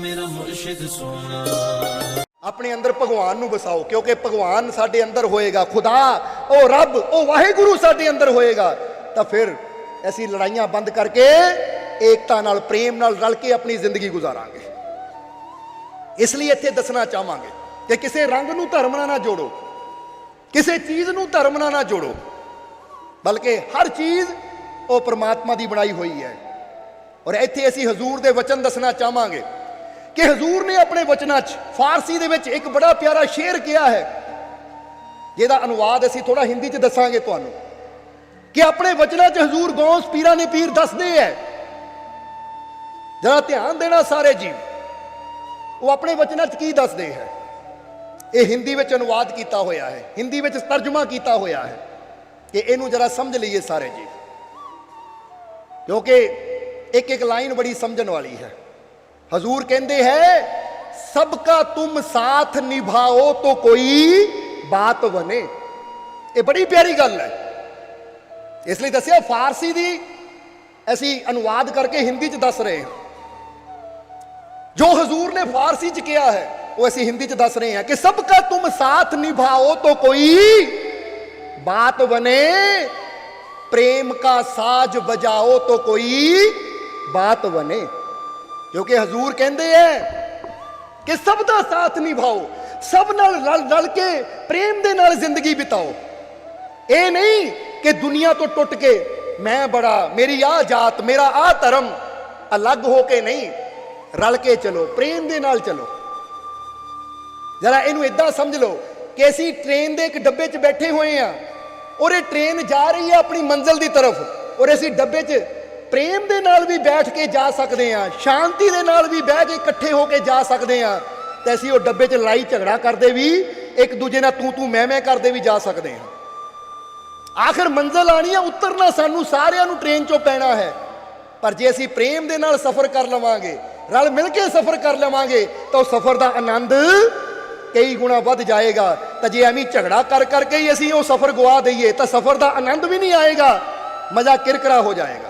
मेरा मुर्शिद सोना। अपने अंदर भगवान नूं बसाओ, क्योंकि भगवान साडे अंदर होएगा, खुदा ओ रब ओ वाहिगुरु साडे अंदर होएगा, तो फिर ऐसी लड़ाइयां बंद करके एकता नाल प्रेम नाल रल के अपनी जिंदगी गुजारांगे। इसलिए इत्थे दसना चाहांगे कि किसी रंग नूं धर्म नाल ना जोड़ो, किसी चीज़ नूं धर्म नाल ना जोड़ो, बल्कि हर चीज़ वो परमात्मा की बनाई हुई है। और इत्थे असीं हजूर दे वचन दसना चाहांगे कि हजूर ने अपने वचनां च फारसी दे विच एक बड़ा प्यारा शेर किया है, जिहदा अनुवाद असीं थोड़ा हिंदी च दसांगे तुहानूं कि अपने वचनां च हजूर गौस पीरां ने पीर दसदे है। जरा ध्यान देना सारे जीव, वो अपने वचनां च की दसदे है। ये हिंदी विच अनुवाद किया होया है, हिंदी विच तर्जुमा किया होया है कि इनू जरा समझ लीए सारे जी, क्योंकि एक एक लाइन बड़ी समझण वाली है। हजूर कहते हैं सबका तुम साथ निभाओ तो कोई बात बने। ये बड़ी प्यारी गल है, इसलिए दसिया फारसी दी असी अनुवाद करके हिंदी च दस रहे हैं। जो हजूर ने फारसी च किया है वो ऐसी हिंदी च दस रहे हैं कि सबका तुम साथ निभाओ तो कोई बात बने, प्रेम का साज बजाओ तो कोई बात बने। क्योंकि हजूर कहते हैं कि सब दा साथ निभाओ, सब नाल रल रल के प्रेम दे नाल जिंदगी बिताओ। ये नहीं कि दुनिया तो टुट के मैं बड़ा, मेरी आ जात, मेरा आ धर्म, अलग होके नहीं, रल के चलो, प्रेम दे नाल चलो। जरा इनू इदां समझ लो कि असी ट्रेन दे एक डब्बे च बैठे हुए हैं और ये ट्रेन जा रही है अपनी मंजिल की तरफ, और असी डब्बे च प्रेम दे नाल भी बैठ के जा सकते हैं, शांति दे नाल भी बह के इकट्ठे होके जा सकते हैं, तो असी वो डब्बे च लड़ाई झगड़ा करते भी एक दूजे नाल तू तू मैं करते भी जा सकते हैं। आखिर मंजिल आनी है, उतरना सानू सारिਆਂ ਨੂੰ ट्रेन चों पैना है। पर जे असी प्रेम दे नाल सफर कर लवांगे, रल मिल के सफर कर लवांगे, तो सफर का आनंद कई गुणा बढ़ जाएगा। तो जे एवं झगड़ा कर करके ही असी वो सफर गवा दईए तो सफर का आनंद भी नहीं आएगा, मजा किरकिरा हो जाएगा।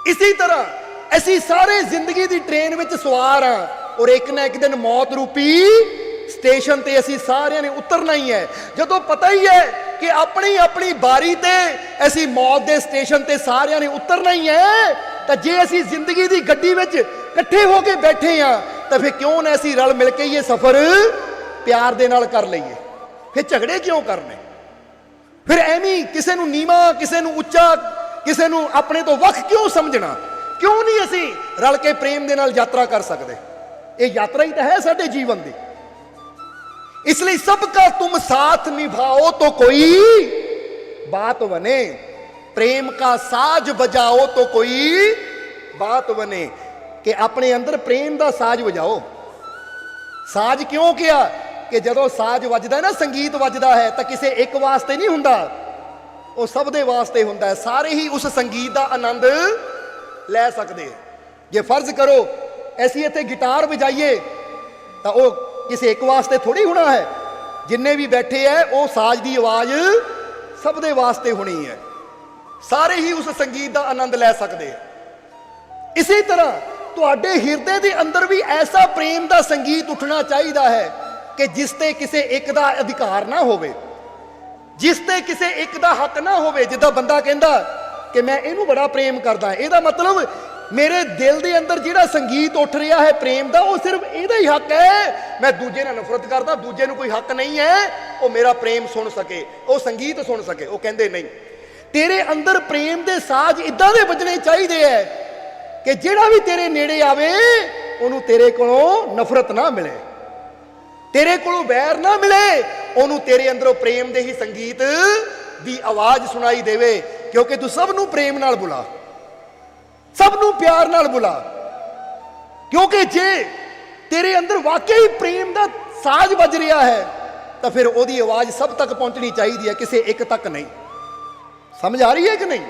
इसी तरह असी सारे जिंदगी की ट्रेन में सवार हाँ, और एक ना एक दिन मौत रूपी स्टेशन ते असी सारिਆਂ ने उतरना ही है। जदों पता ही है कि अपनी अपनी बारी ते असी मौत के स्टेशन ते सारिਆਂ ने उतरना ही है, तो जे असी जिंदगी की गड्डी विच इकट्ठे होके बैठे हाँ, तो फिर क्यों ना असी रल मिल के ये सफर प्यार दे नाल कर लईए। फिर झगड़े क्यों करने? फिर एवं किसी नूं नीवा, किसी नूं उच्चा, किसी नूं अपने तो वख क्यों समझना? क्यों नहीं असी रल के प्रेम दे नाल यात्रा कर सकते? ये यात्रा ही तो है साडे जीवन की। इसलिए सबका तुम साथ निभाओ तो कोई बात बने, प्रेम का साज बजाओ तो कोई बात बने। कि अपने अंदर प्रेम का साज बजाओ। साज क्यों किया कि जदों साज वजदा ना, संगीत वजदा है, तो किसी एक वास्ते नहीं हुंदा, वो सब दे वास्ते हुंदा है। सारे ही उस संगीत का आनंद ले सकते हैं। जे फर्ज करो ऐसी इत्थे गिटार बजाइए तो वो किसी एक वास्ते थोड़ी होना है, जिन्ने भी बैठे है वो साज की आवाज सब दे वास्ते होनी है। सारे ही उस संगीत का आनंद ले सकते हैं। इसी तरह तुहाडे हिरदे दे अंदर भी ऐसा प्रेम का संगीत उठना चाहिए है कि जिसते किसी एक का अधिकार ना होवे, जिसते किसी एक का हक ना होवे। जिद्दां बंदा कहंदा कि मैं इनू बड़ा प्रेम करदा, इहदा मतलब मेरे दिल के अंदर जिहड़ा संगीत उठ रहा है प्रेम का, वो सिर्फ इहदा ही हक है। मैं दूजे नाल नफरत करदा, दूजे नूं कोई हक नहीं है वो मेरा प्रेम सुन सके, वो संगीत सुन सके। वो कहंदे नहीं, तेरे अंदर प्रेम के साज इदां दे बजने चाहिए है कि जिहड़ा भी तेरे नेड़े आवे उन्होंने तेरे कोलों नफरत ना मिले, तेरे कोलों बैर ना मिले, उन्होंने तेरे अंदरों प्रेम दे ही संगीत दी आवाज सुनाई देवे। क्योंकि तू सब नूं प्रेम नाल बुला, सब नूं प्यार नाल बुला। क्योंकि जे तेरे अंदर वाकई प्रेम का साज बज रहा है तो फिर ओदी आवाज सब तक पहुंचनी चाहिए है, किसी एक तक नहीं। समझ आ रही है कि नहीं?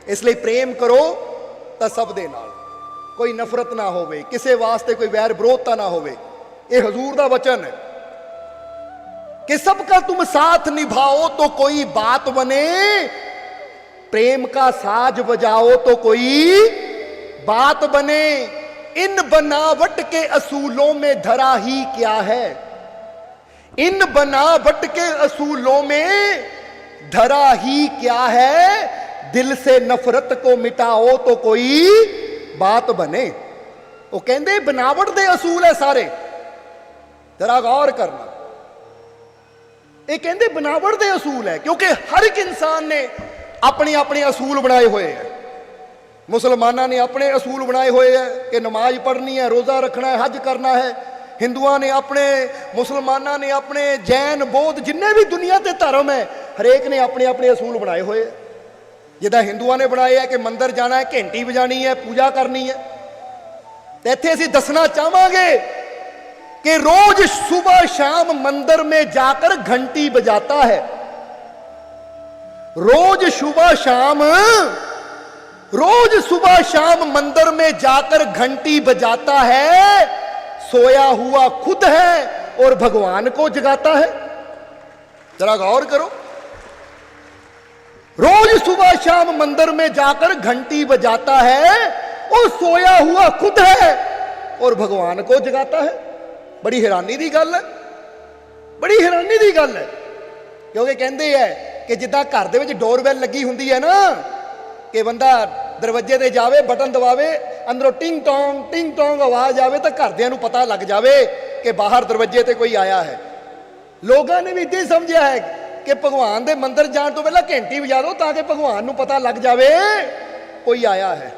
इसलिए प्रेम करो तो सब दे नाल, कोई नफरत ना होवे, किसी वास्ते कोई वैर विरोधता ना होवे। ये हजूर दा वचन है कि सबका तुम साथ निभाओ तो कोई बात बने, प्रेम का साज बजाओ तो कोई बात बने। इन बनावट के असूलों में धरा ही क्या है, इन बनावट के असूलों में धरा ही क्या है, दिल से नफरत को मिटाओ तो कोई बात बने। वो कहते बनावट दे असूल है सारे, जरा गौर करना। ये कहते बनावट दे असूल है, क्योंकि हर एक इंसान ने अपने अपने असूल बनाए हुए हैं। मुसलमाना ने अपने असूल बनाए हुए हैं कि नमाज पढ़नी है, रोज़ा रखना है, हज करना है। हिंदुआ ने अपने, मुसलमाना ने अपने, जैन बौद्ध जिन्ने भी दुनिया के धर्म है, हरेक ने अपने अपने असूल बनाए हुए हैं। जिदा हिंदुआ ने बनाए है कि मंदिर जाना है, घंटी बजानी है, पूजा करनी है। तो इत्थे असीं दसना चाहांगे कि रोज सुबह शाम मंदिर में जाकर घंटी बजाता है, रोज सुबह शाम मंदिर में जाकर घंटी बजाता है, सोया हुआ खुद है और भगवान को जगाता है। जरा गौर करो, रोज सुबह शाम मंदिर में जाकर घंटी बजाता है और सोया हुआ खुद है और भगवान को जगाता है। बड़ी हैरानी की गल है, बड़ी हैरानी की गल है। क्योंकि कहते हैं कि जिदा घर दे विच डोरबैल लगी हुंदी है ना, कि बंदा दरवाजे ते जावे, बटन दबावे, अंदरों टिंग टोंग आवाज आवे तो घरदियां नूं पता लग जावे कि बाहर दरवाजे ते कोई आया है। लोगों ने भी इदां समझिया है कि भगवान दे मंदिर जाण तो पहला घंटी बजा दो ताकि भगवान नूं पता लग जावे कोई आया है,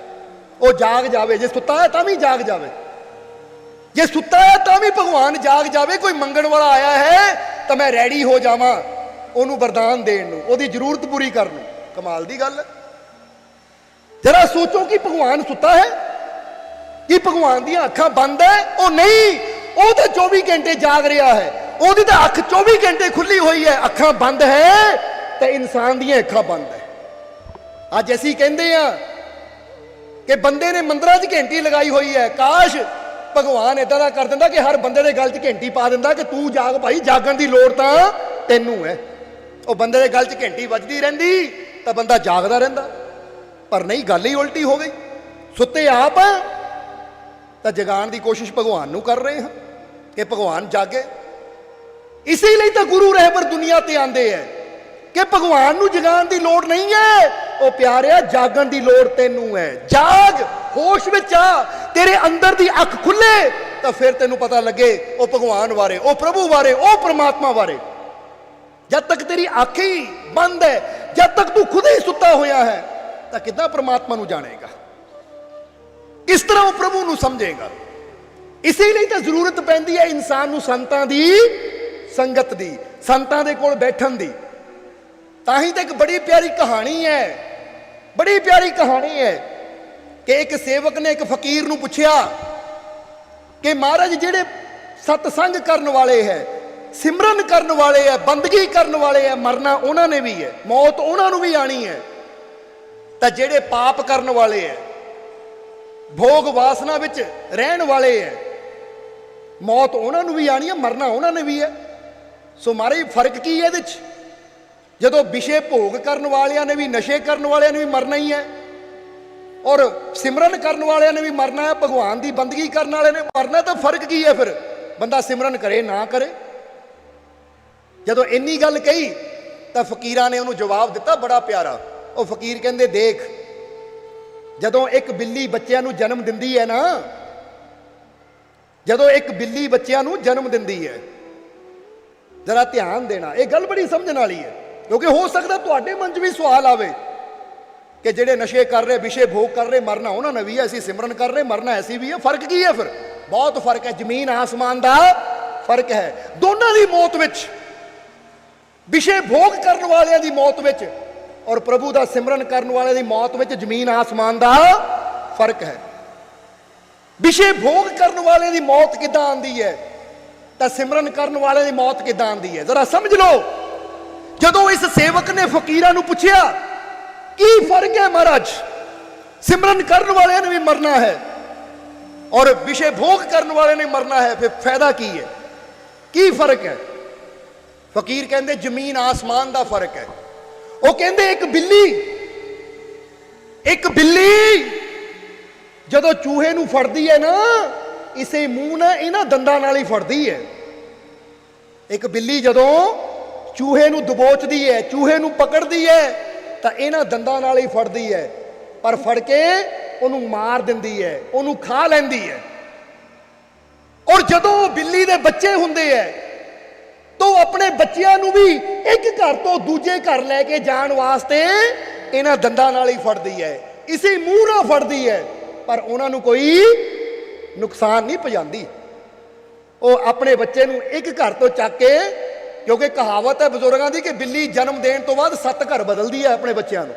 वो जाग जावे। जे सुता है तां भी जाग जावे, जे सुता है तां भी भगवान जाग जावे। कोई मंगण वाला आया है तो मैं रेडी हो जावां ओनू वरदान देण नूं, ओदी जरूरत पूरी करन नूं। कमाल दी गल है। जरा सोचो कि भगवान सुता है, कि भगवान दी अखां बंद है? ओ नहीं, वो तो 24 घंटे जाग रहा है, ओदी तो अख 24 घंटे खुली हुई है। अखां बंद है तो इंसान दी अखां बंद है। अज असीं कहंदे हैं कि बंदे ने मंदिरां 'च घंटी लगाई हुई है। काश भगवान इदां दा कर दिंदा कि हर बंदे दे गल 'च घंटी पा दिंदा कि तू जाग भाई, जागण दी लोड़ तां तैनूं है। वो बंदे दे गल 'च घंटी वजदी रहिंदी तां बंदा जागदा रहिंदा। पर नहीं, गल ही उल्टी हो गई। सुते आप तो जगाण की कोशिश भगवान नूं कर रहे हैं कि भगवान जागे। इसीलिए तो गुरु रहबर दुनिया ते आंदे है कि भगवान नूं जगाण की लोड़ नहीं है, वो प्यारिया जागण की लोड़ तैनूं है। जाग, होश विच आ, तेरे अंदर की अख खुले तो फिर तेनों पता लगे वो भगवान बारे, वो प्रभु बारे, वो परमात्मा बारे। जब तक तेरी अख ही बंद है, जब तक तू खुद ही सुता होया है, तो कितना परमात्मा नूं जानेगा, किस तरह वो प्रभु नूं समझेगा। इसीलिए तो जरूरत पैंदी है इंसान नूं संतां दी संगत दी, संतां दे कोल बैठण दी। ताही तो एक बड़ी प्यारी कहानी है, बड़ी प्यारी कहानी है कि एक सेवक ने एक फकीर नूं पुछया कि महाराज जिहड़े सतसंग करन वाले है, सिमरन करन वाले है, बंदगी करन वाले है, मरना उन्हां ने भी है, मौत उन्हां नूं भी आनी है, तो जिहड़े पाप करन वाले है, भोग वासना विच रहन वाले है, मौत उन्हां नूं भी आनी है, मरना उन्हां ने भी है। सो महाराज फर्क की है इहदे च? जदों विषे भोग करन वालियां ने भी, नशे करन वालियां ने भी मरना ही है, और सिमरन करन वालियां ने भी मरना है, भगवान की बंदगी करने वाले ने मरना है। तो फर्क की है फिर? बंदा सिमरन करे ना करे। जदों इन्नी गल कही तो फकीरां ने उन्होंने जवाब दिता बड़ा प्यारा। वो फकीर कहंदे देख, जदों एक बिल्ली बच्चों नूं जन्म दिंदी है ना, जदों एक बिल्ली बच्चों नूं जन्म दिंदी है, जरा ध्यान देना, यह गल बड़ी समझण वाली है। क्योंकि हो सकता तुहाडे मन च भी सवाल आवे कि जिहड़े नशे कर रहे, विषे भोग कर रहे, मरना उन्होंने भी है, असीं सिमरन कर रहे, मरना ऐसी भी है। फर्क की है फिर? बहुत फर्क है, जमीन आसमान का फर्क है। दोनों की मौत विच, विषे भोग करने वाले की मौत विच और प्रभु का सिमरन करने वाले की मौत विच जमीन आसमान का फर्क है। विषे भोग करने वाले की मौत किदां आंदी है तो सिमरन करने वाले की मौत किदां आंदी है, जरा समझ लो। जदों इस सेवक ने फकीरां नूं पुछया की फर्क है महाराज, सिमरन करने वाले ने भी मरना है और विषय भोग करने वाले ने मरना है, फिर फायदा की है, की फर्क है? फकीर कहंदे जमीन आसमान का फर्क है। वो कहंदे एक बिल्ली ਜਦੋਂ ਚੂਹੇ ਨੂੰ ਫੜਦੀ ਹੈ ਨਾ, ਇਸੇ ਮੂੰਹ ਨਾਲ ਇਹਨਾਂ ਦੰਦਾਂ ਨਾਲ ਹੀ ਫੜਦੀ ਹੈ। ਇੱਕ ਬਿੱਲੀ ਜਦੋਂ ਚੂਹੇ ਨੂੰ ਦਬੋਚਦੀ ਹੈ, ਚੂਹੇ ਨੂੰ ਪਕੜਦੀ ਹੈ, ਤਾਂ ਇਹਨਾਂ ਦੰਦਾਂ ਨਾਲ ਹੀ ਫੜਦੀ ਹੈ, ਪਰ ਫੜ ਕੇ ਉਹਨੂੰ ਮਾਰ ਦਿੰਦੀ ਹੈ, ਉਹਨੂੰ ਖਾ ਲੈਂਦੀ ਹੈ। ਔਰ ਜਦੋਂ ਬਿੱਲੀ ਦੇ ਬੱਚੇ ਹੁੰਦੇ ਹੈ ਤਾਂ ਉਹ ਆਪਣੇ ਬੱਚਿਆਂ ਨੂੰ ਵੀ ਇੱਕ ਘਰ ਤੋਂ ਦੂਜੇ ਘਰ ਲੈ ਕੇ ਜਾਣ ਵਾਸਤੇ ਇਹਨਾਂ ਦੰਦਾਂ ਨਾਲ ਹੀ ਫੜਦੀ ਹੈ, ਇਸੇ ਮੂੰਹ ਨਾਲ ਫੜਦੀ ਹੈ, ਪਰ ਉਹਨਾਂ ਨੂੰ ਕੋਈ ਨੁਕਸਾਨ ਨਹੀਂ ਪਹੁੰਚਾਉਂਦੀ। ਉਹ ਆਪਣੇ ਬੱਚੇ ਨੂੰ ਇੱਕ ਘਰ ਤੋਂ ਚੱਕ ਕੇ, ਕਿਉਂਕਿ ਕਹਾਵਤ ਹੈ ਬਜ਼ੁਰਗਾਂ ਦੀ ਕਿ ਬਿੱਲੀ ਜਨਮ ਦੇਣ ਤੋਂ ਬਾਅਦ 7 ਘਰ ਬਦਲਦੀ ਹੈ ਆਪਣੇ ਬੱਚਿਆਂ ਨੂੰ।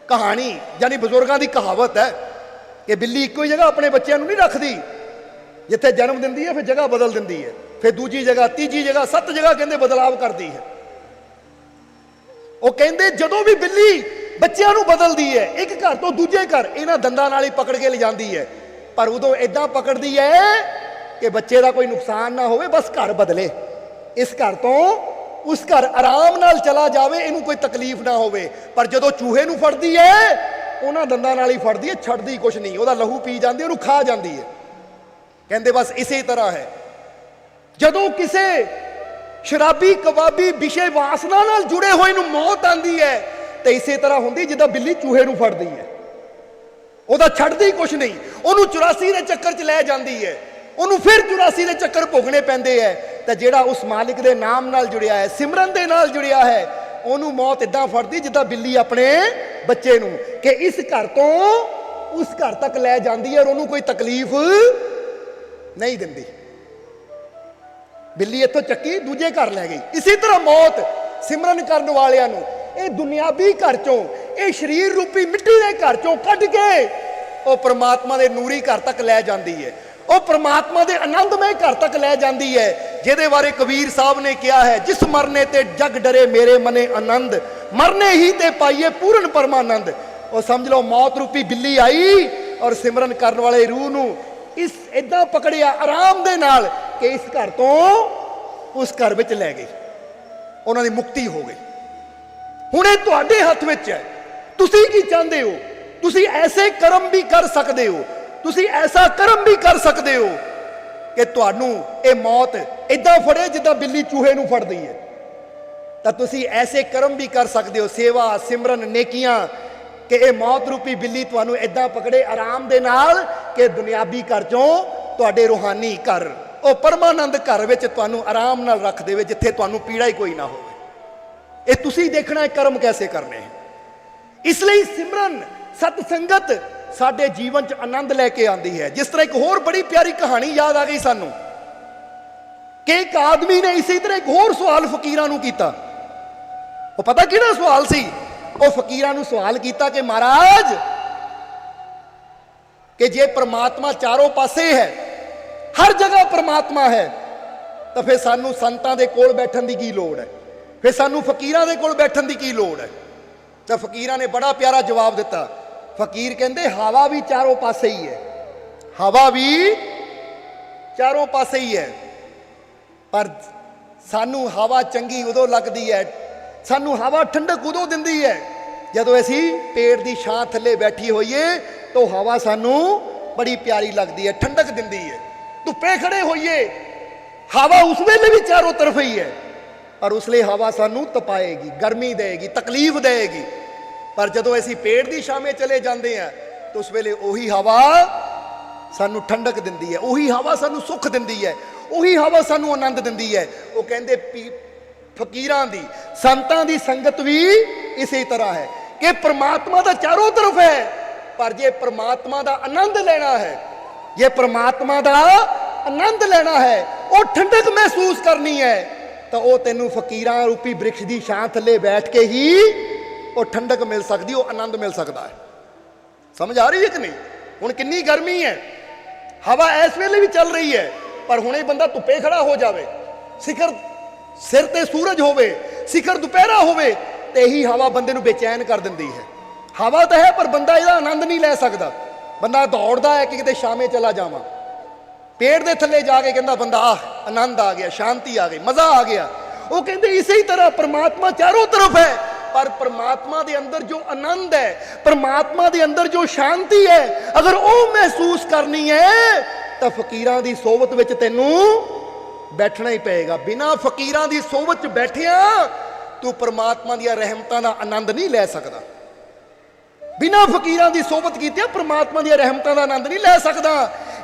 ਕਹਾਣੀ ਯਾਨੀ ਬਜ਼ੁਰਗਾਂ ਦੀ ਕਹਾਵਤ ਹੈ ਕਿ ਬਿੱਲੀ ਇੱਕੋ ਹੀ ਜਗ੍ਹਾ ਆਪਣੇ ਬੱਚਿਆਂ ਨੂੰ ਨਹੀਂ ਰੱਖਦੀ, ਜਿੱਥੇ ਜਨਮ ਦਿੰਦੀ ਹੈ ਫਿਰ ਜਗ੍ਹਾ ਬਦਲ ਦਿੰਦੀ ਹੈ, ਫਿਰ ਦੂਜੀ ਜਗ੍ਹਾ, ਤੀਜੀ ਜਗ੍ਹਾ, 7 ਜਗ੍ਹਾ ਕਹਿੰਦੇ ਬਦਲਾਵ ਕਰਦੀ ਹੈ। ਉਹ ਕਹਿੰਦੇ ਜਦੋਂ ਵੀ ਬਿੱਲੀ ਬੱਚਿਆਂ ਨੂੰ ਬਦਲਦੀ ਹੈ, ਇੱਕ ਘਰ ਤੋਂ ਦੂਜੇ ਘਰ ਇਹਨਾਂ ਦੰਦਾਂ ਨਾਲ ਹੀ ਪਕੜ ਕੇ ਲਿਜਾਂਦੀ ਹੈ, ਪਰ ਉਦੋਂ ਇਦਾਂ ਪਕੜਦੀ ਹੈ ਕਿ ਬੱਚੇ ਦਾ ਕੋਈ ਨੁਕਸਾਨ ਨਾ ਹੋਵੇ, ਬਸ ਘਰ ਬਦਲੇ, ਇਸ ਘਰ ਤੋਂ ਉਸ ਘਰ ਆਰਾਮ ਨਾਲ ਚਲਾ ਜਾਵੇ, ਇਹਨੂੰ ਕੋਈ ਤਕਲੀਫ ਨਾ ਹੋਵੇ। ਪਰ ਜਦੋਂ ਚੂਹੇ ਨੂੰ ਫੜਦੀ ਹੈ, ਉਹਨਾਂ ਦੰਦਾਂ ਨਾਲ ਹੀ ਫੜਦੀ ਹੈ, ਛੱਡਦੀ ਕੁਛ ਨਹੀਂ, ਉਹਦਾ ਲਹੂ ਪੀ ਜਾਂਦੀ, ਉਹਨੂੰ ਖਾ ਜਾਂਦੀ ਹੈ। ਕਹਿੰਦੇ ਬਸ ਇਸੇ ਤਰ੍ਹਾਂ ਹੈ, ਜਦੋਂ ਕਿਸੇ ਸ਼ਰਾਬੀ ਕਬਾਬੀ ਵਿਸ਼ੇ ਵਾਸਨਾ ਨਾਲ ਜੁੜੇ ਹੋਏ ਨੂੰ ਮੌਤ ਆਂਦੀ ਹੈ, ਤੇ ਇਸੇ ਤਰ੍ਹਾਂ ਹੁੰਦੀ ਜਿੱਦਾਂ ਬਿੱਲੀ ਚੂਹੇ ਨੂੰ ਫੜਦੀ ਹੈ, ਉਹਦਾ ਛੱਡਦੀ ਕੁਛ ਨਹੀਂ, ਉਹਨੂੰ 84 ਦੇ ਚੱਕਰ 'ਚ ਲੈ ਜਾਂਦੀ ਹੈ, ਉਹਨੂੰ ਫਿਰ 84 ਦੇ ਚੱਕਰ ਭੋਗਣੇ ਪੈਂਦੇ ਹੈ। ਤੇ ਜਿਹੜਾ ਉਸ ਮਾਲਿਕ ਦੇ ਨਾਮ ਨਾਲ ਜੁੜਿਆ ਹੈ, ਸਿਮਰਨ ਦੇ ਨਾਲ ਜੁੜਿਆ ਹੈ, ਉਹਨੂੰ ਮੌਤ ਇਦਾਂ ਫੜਦੀ ਜਿੱਦਾਂ ਬਿੱਲੀ ਆਪਣੇ ਬੱਚੇ ਨੂੰ, ਕਿ ਇਸ ਘਰ ਤੋਂ ਉਸ ਘਰ ਤੱਕ ਲੈ ਜਾਂਦੀ ਹੈ, ਔਰ ਉਹਨੂੰ ਕੋਈ ਤਕਲੀਫ ਨਹੀਂ ਦਿੰਦੀ। ਬਿੱਲੀ ਇੱਥੋਂ ਚੱਕੀ ਦੂਜੇ ਘਰ ਲੈ ਗਈ। ਇਸੇ ਤਰ੍ਹਾਂ ਮੌਤ ਸਿਮਰਨ ਕਰਨ ਵਾਲਿਆਂ ਨੂੰ ਇਹ ਦੁਨਿਆਵੀ ਘਰ ਚੋਂ, ਇਹ ਸਰੀਰ ਰੂਪੀ ਮਿੱਟੀ ਦੇ ਘਰ ਚੋਂ ਕੱਢ ਕੇ ਉਹ ਪ੍ਰਮਾਤਮਾ ਦੇ ਨੂਰੀ ਘਰ ਤੱਕ ਲੈ ਜਾਂਦੀ ਹੈ, ਉਹ ਪ੍ਰਮਾਤਮਾ ਦੇ ਆਨੰਦਮਈ ਘਰ ਤੱਕ ਲੈ ਜਾਂਦੀ ਹੈ, ਜਿਹਦੇ ਬਾਰੇ ਕਬੀਰ ਸਾਹਿਬ ਨੇ ਕਿਹਾ ਹੈ, ਜਿਸ ਮਰਨੇ ਤੇ ਜਗ ਡਰੇ ਮੇਰੇ ਮਨੇ ਆਨੰਦ, ਮਰਨੇ ਹੀ ਤੇ ਪਾਈਏ ਪੂਰਨ ਪਰਮਾਨੰਦ। ਉਹ ਸਮਝ ਲਓ ਮੌਤ ਰੂਪੀ ਬਿੱਲੀ ਆਈ ਔਰ ਸਿਮਰਨ ਕਰਨ ਵਾਲੇ ਰੂਹ ਨੂੰ ਇਸ ਇਦਾਂ ਪਕੜਿਆ ਆਰਾਮ ਦੇ ਨਾਲ ਕਿ ਇਸ ਘਰ ਤੋਂ ਉਸ ਘਰ ਵਿੱਚ ਲੈ ਗਈ, ਉਹਨਾਂ ਦੀ ਮੁਕਤੀ ਹੋ ਗਈ। ਹੁਣ ਇਹ ਤੁਹਾਡੇ ਹੱਥ ਵਿੱਚ ਹੈ, ਤੁਸੀਂ ਕੀ ਚਾਹੁੰਦੇ ਹੋ? ਤੁਸੀਂ ਐਸੇ ਕਰਮ ਵੀ ਕਰ ਸਕਦੇ ਹੋ, ਤੁਸੀਂ ਐਸਾ ਕਰਮ ਵੀ ਕਰ ਸਕਦੇ ਹੋ ਕਿ ਤੁਹਾਨੂੰ ਇਹ ਮੌਤ ਇਦਾਂ ਫੜੇ ਜਿੱਦਾਂ ਬਿੱਲੀ ਚੂਹੇ ਨੂੰ ਫੜਦੀ ਹੈ। ਤਾਂ ਤੁਸੀਂ ਐਸੇ ਕਰਮ ਵੀ ਕਰ ਸਕਦੇ ਹੋ, ਸੇਵਾ, ਸਿਮਰਨ, ਨੇਕੀਆਂ, ਕਿ ਇਹ ਮੌਤ ਰੂਪੀ ਬਿੱਲੀ ਤੁਹਾਨੂੰ ਇਦਾਂ ਪਕੜੇ ਆਰਾਮ ਦੇ ਨਾਲ ਕਿ ਦੁਨਿਆਵੀ ਘਰ ਚੋਂ ਤੁਹਾਡੇ ਰੂਹਾਨੀ ਘਰ, ਉਹ ਪਰਮਾਨੰਦ ਘਰ ਵਿੱਚ ਤੁਹਾਨੂੰ ਆਰਾਮ ਨਾਲ ਰੱਖ ਦੇਵੇ, ਜਿੱਥੇ ਤੁਹਾਨੂੰ ਪੀੜਾ ਹੀ ਕੋਈ ਨਾ ਹੋਵੇ। ਇਹ ਤੁਸੀਂ ਦੇਖਣਾ ਹੈ ਕਰਮ ਕੈਸੇ ਕਰਨੇ ਹੈ। ਇਸ ਲਈ ਸਿਮਰਨ, ਸਤ ਸੰਗਤ ਸਾਡੇ ਜੀਵਨ 'ਚ ਆਨੰਦ ਲੈ ਕੇ ਆਉਂਦੀ ਹੈ। ਜਿਸ ਤਰ੍ਹਾਂ ਇੱਕ ਹੋਰ ਬੜੀ ਪਿਆਰੀ ਕਹਾਣੀ ਯਾਦ ਆ ਗਈ ਸਾਨੂੰ ਕਿ ਇੱਕ ਆਦਮੀ ਨੇ ਇਸੇ ਤਰ੍ਹਾਂ ਇੱਕ ਹੋਰ ਸਵਾਲ ਫਕੀਰਾਂ ਨੂੰ ਕੀਤਾ। ਉਹ ਪਤਾ ਕਿਹੜਾ ਸਵਾਲ ਸੀ? ਉਹ ਫਕੀਰਾਂ ਨੂੰ ਸਵਾਲ ਕੀਤਾ ਕਿ ਮਹਾਰਾਜ, ਕਿ ਜੇ ਪ੍ਰਮਾਤਮਾ ਚਾਰੋਂ ਪਾਸੇ ਹੈ, ਹਰ ਜਗ੍ਹਾ ਪ੍ਰਮਾਤਮਾ ਹੈ, ਤਾਂ ਫਿਰ ਸਾਨੂੰ ਸੰਤਾਂ ਦੇ ਕੋਲ ਬੈਠਣ ਦੀ ਕੀ ਲੋੜ ਹੈ? ਫਿਰ ਸਾਨੂੰ ਫਕੀਰਾਂ ਦੇ ਕੋਲ ਬੈਠਣ ਦੀ ਕੀ ਲੋੜ ਹੈ? ਤਾਂ ਫਕੀਰਾਂ ਨੇ ਬੜਾ ਪਿਆਰਾ ਜਵਾਬ ਦਿੱਤਾ। ਫਕੀਰ ਕਹਿੰਦੇ ਹਵਾ ਵੀ ਚਾਰੋਂ ਪਾਸੇ ਹੀ ਹੈ, ਹਵਾ ਵੀ ਚਾਰੋਂ ਪਾਸੇ ਹੀ ਹੈ, ਪਰ ਸਾਨੂੰ ਹਵਾ ਚੰਗੀ ਉਦੋਂ ਲੱਗਦੀ ਹੈ, ਸਾਨੂੰ ਹਵਾ ਠੰਡਕ ਉਦੋਂ ਦਿੰਦੀ ਹੈ ਜਦੋਂ ਅਸੀਂ ਪੇੜ ਦੀ ਛਾਂ ਥੱਲੇ ਬੈਠੀ ਹੋਈਏ, ਤਾਂ ਹਵਾ ਸਾਨੂੰ ਬੜੀ ਪਿਆਰੀ ਲੱਗਦੀ ਹੈ, ਠੰਡਕ ਦਿੰਦੀ ਹੈ। ਧੁੱਪੇ ਖੜੇ ਹੋਈਏ, ਹਵਾ ਉਸ ਵੇਲੇ ਵੀ ਚਾਰੋਂ ਤਰਫ ਹੀ ਹੈ, ਪਰ ਉਸ ਲਈ ਹਵਾ ਸਾਨੂੰ ਤਪਾਏਗੀ, ਗਰਮੀ ਦੇਗੀ, ਤਕਲੀਫ ਦੇਗੀ। ਪਰ ਜਦੋਂ ਅਸੀਂ ਪੇੜ ਦੀ ਛਾਵੇਂ ਚਲੇ ਜਾਂਦੇ ਹਾਂ ਤਾਂ ਉਸ ਵੇਲੇ ਉਹੀ ਹਵਾ ਸਾਨੂੰ ਠੰਡਕ ਦਿੰਦੀ ਹੈ, ਉਹੀ ਹਵਾ ਸਾਨੂੰ ਸੁੱਖ ਦਿੰਦੀ ਹੈ, ਉਹੀ ਹਵਾ ਸਾਨੂੰ ਆਨੰਦ ਦਿੰਦੀ ਹੈ। ਉਹ ਕਹਿੰਦੇ ਫਕੀਰਾਂ ਦੀ, ਸੰਤਾਂ ਦੀ ਸੰਗਤ ਵੀ ਇਸੇ ਤਰ੍ਹਾਂ ਹੈ ਕਿ ਪ੍ਰਮਾਤਮਾ ਤਾਂ ਚਾਰੋਂ ਤਰਫ ਹੈ, ਪਰ ਜੇ ਪ੍ਰਮਾਤਮਾ ਦਾ ਆਨੰਦ ਲੈਣਾ ਹੈ, ਜੇ ਪ੍ਰਮਾਤਮਾ ਦਾ ਆਨੰਦ ਲੈਣਾ ਹੈ, ਉਹ ਠੰਡਕ ਮਹਿਸੂਸ ਕਰਨੀ ਹੈ, ਤਾਂ ਉਹ ਤੈਨੂੰ ਫਕੀਰਾਂ ਰੂਪੀ ਬ੍ਰਿਕਸ਼ ਦੀ ਛਾਂ ਥੱਲੇ ਬੈਠ ਕੇ ਹੀ ਉਹ ਠੰਡਕ ਮਿਲ ਸਕਦੀ, ਉਹ ਆਨੰਦ ਮਿਲ ਸਕਦਾ ਹੈ। ਸਮਝ ਆ ਰਹੀ ਹੈ ਕਿ ਨਹੀਂ? ਹੁਣ ਕਿੰਨੀ ਗਰਮੀ ਹੈ, ਹਵਾ ਇਸ ਵੇਲੇ ਵੀ ਚੱਲ ਰਹੀ ਹੈ, ਪਰ ਹੁਣੇ ਬੰਦਾ ਧੁੱਪੇ ਖੜਾ ਹੋ ਜਾਵੇ, ਸਿਖਰ ਸਿਰ ਤੇ ਸੂਰਜ ਹੋਵੇ, ਸਿਖਰ ਦੁਪਹਿਰਾ ਹੋਵੇ, ਤੇ ਇਹੀ ਹਵਾ ਬੰਦੇ ਨੂੰ ਬੇਚੈਨ ਕਰ ਦਿੰਦੀ ਹੈ। ਹਵਾ ਤਾਂ ਹੈ ਪਰ ਬੰਦਾ ਇਹਦਾ ਆਨੰਦ ਨਹੀਂ ਲੈ ਸਕਦਾ। ਬੰਦਾ ਦੌੜਦਾ ਹੈ ਕਿ ਕਿਤੇ ਛਾਵੇਂ ਚਲਾ ਜਾਵਾਂ, ਪੇੜ ਦੇ ਥੱਲੇ ਜਾ ਕੇ ਕਹਿੰਦਾ ਬੰਦਾ ਆਹ ਆਨੰਦ ਆ ਗਿਆ, ਸ਼ਾਂਤੀ ਆ ਗਈ, ਮਜ਼ਾ ਆ ਗਿਆ। ਉਹ ਕਹਿੰਦੇ ਇਸੇ ਹੀ ਤਰ੍ਹਾਂ ਪ੍ਰਮਾਤਮਾ ਚਾਰੋਂ ਤਰਫ ਹੈ, पर परमात्मा दे अंदर जो आनंद है, परमात्मा दे अंदर जो शांति है, अगर वो महसूस करनी है तो फकीरां दी सोबत विच तैनू बैठना ही पेगा। बिना फकीरां दी सोबत च बैठिया तू परमात्मा दी रहमतां दा आनंद नहीं लै सकदा। बिना फकीरां दी सोबत कीते परमात्मा दी रहमतां दा आनंद नहीं लै सकदा।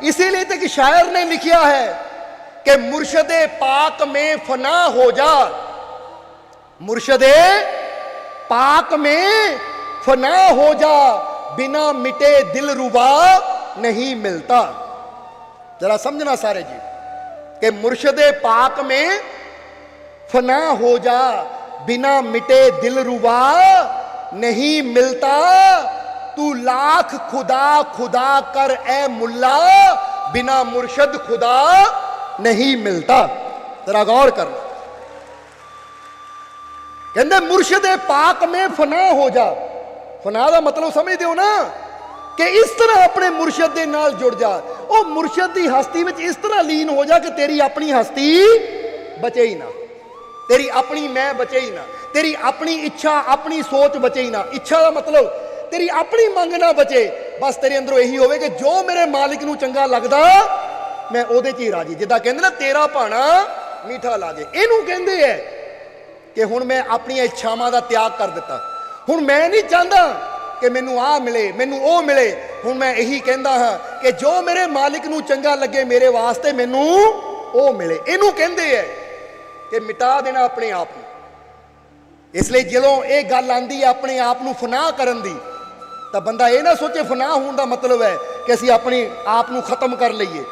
इसीलिए तो एक शायर ने लिखिया है कि मुर्शदे पाक में फना हो जा, मुर्शदे पाक में फना हो जा, बिना मिटे दिल रुबा नहीं मिलता। जरा समझना सारे जी कि मुर्शदे पाक में फना हो जा, बिना मिटे दिल रुबा नहीं मिलता। तू लाख खुदा खुदा कर ए मुल्ला, बिना मुर्शद खुदा नहीं मिलता। जरा गौर करना, कहते मुर्शदे पाक में फना हो जा। फना का मतलब समझते हो ना कि इस तरह अपने मुर्शद दे नाल जुड़ जा, ओ मुर्शद की हस्ती में इस तरह लीन हो जा कि तेरी अपनी हस्ती बचे ही ना, तेरी अपनी मैं बचे ही ना, तेरी अपनी इच्छा अपनी सोच बचे ही ना। इच्छा का मतलब तेरी अपनी मंग ना बचे, बस तेरे अंदरों यही होवे कि जो मेरे मालिक नूं चंगा लगदा मैं ओदे च ही राजी। जिद्दां कहंदे ना तेरा भाणा मीठा लागे, इहनूं कहंदे है कि हुण मैं अपनी इच्छावां दा त्याग कर दिता। हुण मैं नहीं चाहता कि मैनू आ मिले मैनू ओ मिले, हुण मैं यही कहंदा हां कि जो मेरे मालिक नूं चंगा लगे मेरे वास्ते मैनू ओ मिले। इहनूं कहंदे है कि मिटा देना अपने आप नूं। इसलिए जदों ये गल आंदी है अपने आप नूं फना करन दी, तो बंदा ये ना सोचे फना होने का मतलब है कि असीं अपने आप नूं खत्म कर लईए,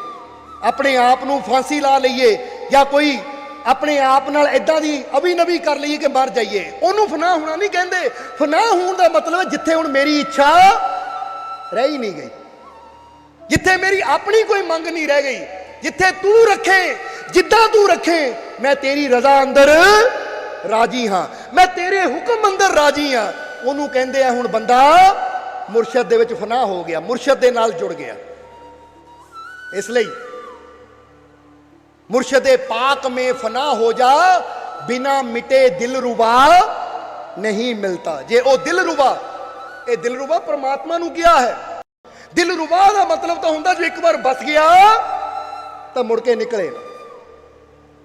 अपने आप नूं फांसी ला लईए, या कोई अपने आप नाल इदां दी अभिनवी कर लईए कि मर जाइए। उन्होंने फना होना नहीं कहते। फना होने का मतलब है जिथे हुण मेरी इच्छा रह ही नहीं गई, जिथे मेरी अपनी कोई मंग नहीं रह गई, जिथे तू रखे जिद्दां तू रखे मैं तेरी रजा अंदर राजी हाँ, मैं तेरे हुक्म अंदर राजी हाँ। उन्होंने कहते हैं हुण बंदा मुर्शद दे विच फना हो गया, मुर्शद दे नाल जुड़ गया। इसलिए मुर्शदे पाक में फना हो जा, बिना मिटे दिल रुबा नहीं मिलता। जे ओ दिल रुबा, ये दिल रुबा परमात्मा नूं किया है। दिल रुबा का मतलब तो हुंदा जो एक बार बस गया तो मुड़ के निकले ना।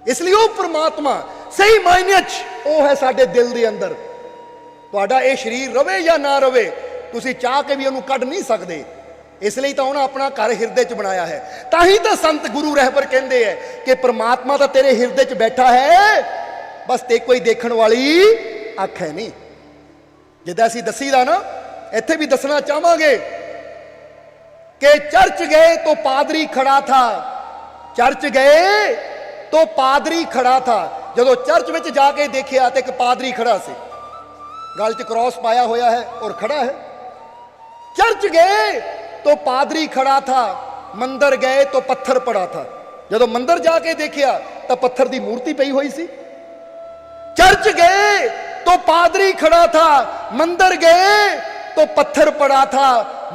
इसलिए वो परमात्मा सही मायने वो है साडे दिल दे अंदर। तुहाडा ये शरीर रवे या ना रवे, तुसीं चाह के भी उन्होंने कढ़ नहीं सकते। इसलिए तो उन्हें अपना घर हिरदे च बनाया है। ताही तो संत गुरु रहबर कहते हैं कि परमात्मा तो तेरे हिरदे च बैठा है, बस ते कोई देखने वाली अख है नहीं। जिद्दां असीं दसीदा ना, इत्थे भी दसना चाहांगे कि चर्च गए तो पादरी खड़ा था, चर्च गए तो पादरी खड़ा था। जदों चर्च में जाके देखिया तो एक पादरी खड़ा से, गल च क्रॉस पाया होया है और खड़ा है। चर्च गए तो पादरी खड़ा था, मंदिर गए तो पत्थर पड़ा था। जदों मंदिर जाके देखिया तो पत्थर की मूर्ति पई हुई सी। चर्च गए तो पादरी खड़ा था, मंदिर गए तो पत्थर पड़ा था,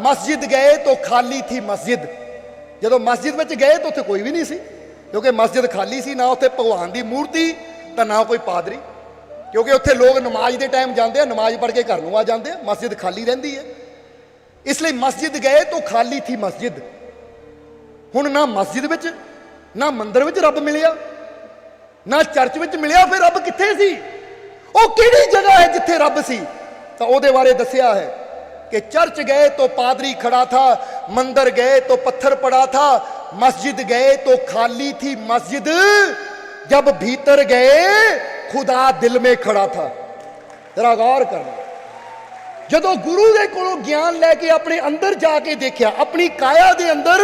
मस्जिद गए तो खाली थी मस्जिद। जदों मस्जिद में गए तो उत्थे कोई भी नहीं सी, क्योंकि मस्जिद खाली सी, ना उत्थे भगवान की मूर्ति तो ना कोई पादरी। क्योंकि उत्थे लोग नमाज के टाइम जाते हैं, नमाज पढ़ के घर नूं आ जाते हैं, मस्जिद खाली रहिंदी है। इसलिए मस्जिद गए तो खाली थी मस्जिद। हुण ना मस्जिद विच ना मंदिर विच रब मिलिया, ना चर्च विच मिलिया, फिर रब कित्थे सी? वो किहड़ी जगह है जिथे रब सी? तो उहदे बारे दसिया है कि चर्च गए तो पादरी खड़ा था, मंदिर गए तो पत्थर पड़ा था, मस्जिद गए तो खाली थी मस्जिद, जब भीतर गए खुदा दिल में खड़ा था। जरा गौर करना, जदों गुरु के कोलों ज्ञान लैके अपने अंदर जाके देखिया, अपनी काया दे अंदर,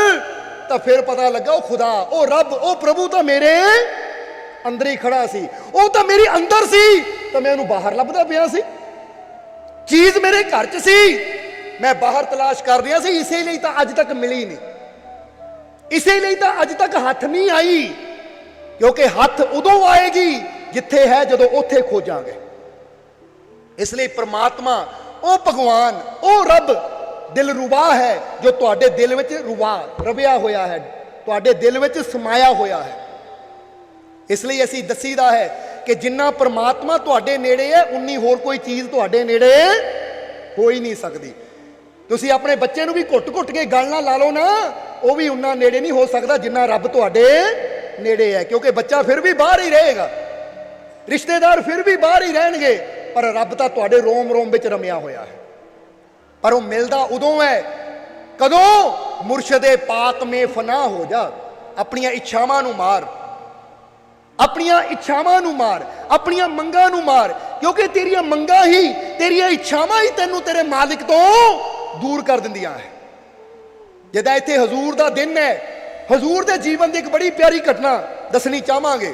तो फिर पता लगा वो खुदा, वो रब, वो प्रभु तो मेरे अंदर ही खड़ा सी। वो तो मेरे अंदर सी तो मैं उन्होंने बाहर लभदा पिया सी। चीज मेरे घर च सी, मैं बाहर तलाश कर रहा सी, इसीलिए तो अज तक मिली नहीं, इसीलिए तो अज तक हथ नहीं आई। क्योंकि हथ उदों आएगी जिथे है जदों उथे खोजांगे। इसलिए परमात्मा ओ भगवान ओ रब दिल रुबा है, जो तुहाडे दिल विच रुबा रविया होया है, तुहाडे दिल विच समाया होया है। इसलिए असीं दसीदा है कि जिन्ना परमात्मा तुहाडे नेड़े है उन्नी होर कोई चीज़ तुहाडे नेड़े हो ही नहीं सकती। तुसी अपने बच्चे नूं भी घुट घुट के गल ना ला लो ना, वो भी उन्ना नेड़े नहीं हो सकता जिन्ना रब तुहाडे नेड़े है, क्योंकि बच्चा फिर भी बाहर ही रहेगा, रिश्तेदार फिर भी बाहर ही रहणगे, पर रब तां तुहाडे रोम रोम विच रमिया होया है। पर वो मिलदा उदों है कदों मुर्शदे पाक में फना हो जा। अपनियां इच्छावां नूं मार, अपनियां इच्छावां नूं मार, अपनियां मंगां नूं मार, क्योंकि तेरियां मंगां ही, तेरियां इच्छावां ही तैनूं तेरे मालिक तो दूर कर दिंदियां है। जिद्दां इत्थे हजूर दा दिन है, हजूर दे जीवन दी एक बड़ी प्यारी घटना दसनी चाहांगे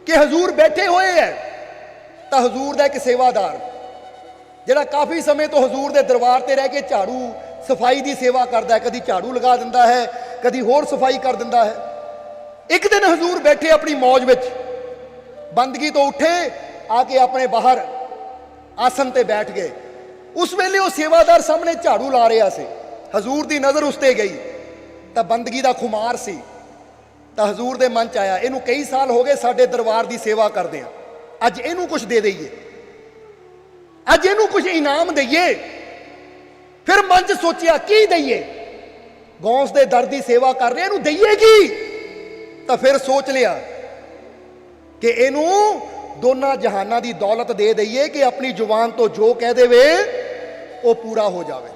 कि हजूर बैठे हुए है तां हजूर दा एक सेवादार जिहड़ा काफ़ी समय तो हजूर दे दरबार ते रह के झाड़ू सफाई की सेवा करता है, कभी झाड़ू लगा दिंदा है, कभी होर सफाई कर दिंदा है। एक दिन हजूर बैठे अपनी मौज विच, बंदगी तो उठे आके अपने बाहर आसन ते बैठ गए। उस वेले वो सेवादार सामने झाड़ू ला रहा से, हजूर की नज़र उस ते गई तो बंदगी का खुमार सी। तो हजूर के मन च आया, इनू कई साल हो गए साडे दरबार की सेवा करते हैं, अज इनू कुछ दे दईए, अज इनू कुछ इनाम दईए। फिर मन च सोचिया की दईए, गौस दे दर की सेवा कर रहे, इनू दईए की? तो फिर सोच लिया कि इनू दोनों जहाना की दौलत दे दईए कि अपनी जुबान तो जो कह देवे वो पूरा हो जाए,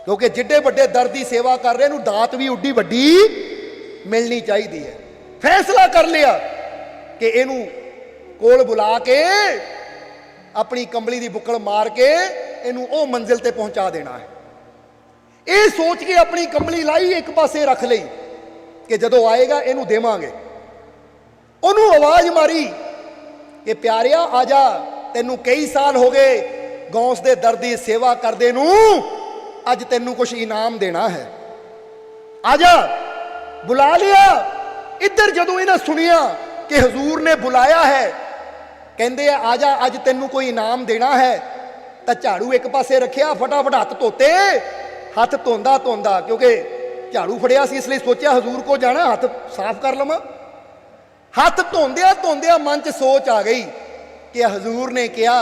क्योंकि जिड्डे वड्डे दर की सेवा कर रहे इनू दात भी उड्डी वड्डी मिलनी चाहिए है। फैसला कर लिया कि इनू कोल बुला के अपनी कंबली की बुक्कड़ मार के इनू ओ मंजिल ते पहुंचा देना है। ये सोच के अपनी कंबली लाई एक पासे रख ली कि जदों आएगा इनू देवांगे। उन्होंने आवाज मारी कि प्यारिया आजा, तेनू कई साल हो गए गौस दे दर दी सेवा करदे नू, अज तेनू कुछ इनाम देना है, आजा। बुला लिया। इधर जदों इन्हें सुनिया कि हजूर ने बुलाया है, कहते आजा अज तेनू कोई इनाम देना है, तो झाड़ू एक पासे रखिया, फटाफट हाथ धोते, हाथ धोंदा धोंदा, क्योंकि झाड़ू फड़िया सी इसलिए सोचा हजूर को जाना हाथ साफ कर लवां। हाथ धोंदिया धोंदिया मन च सोच आ गई कि हजूर ने कहा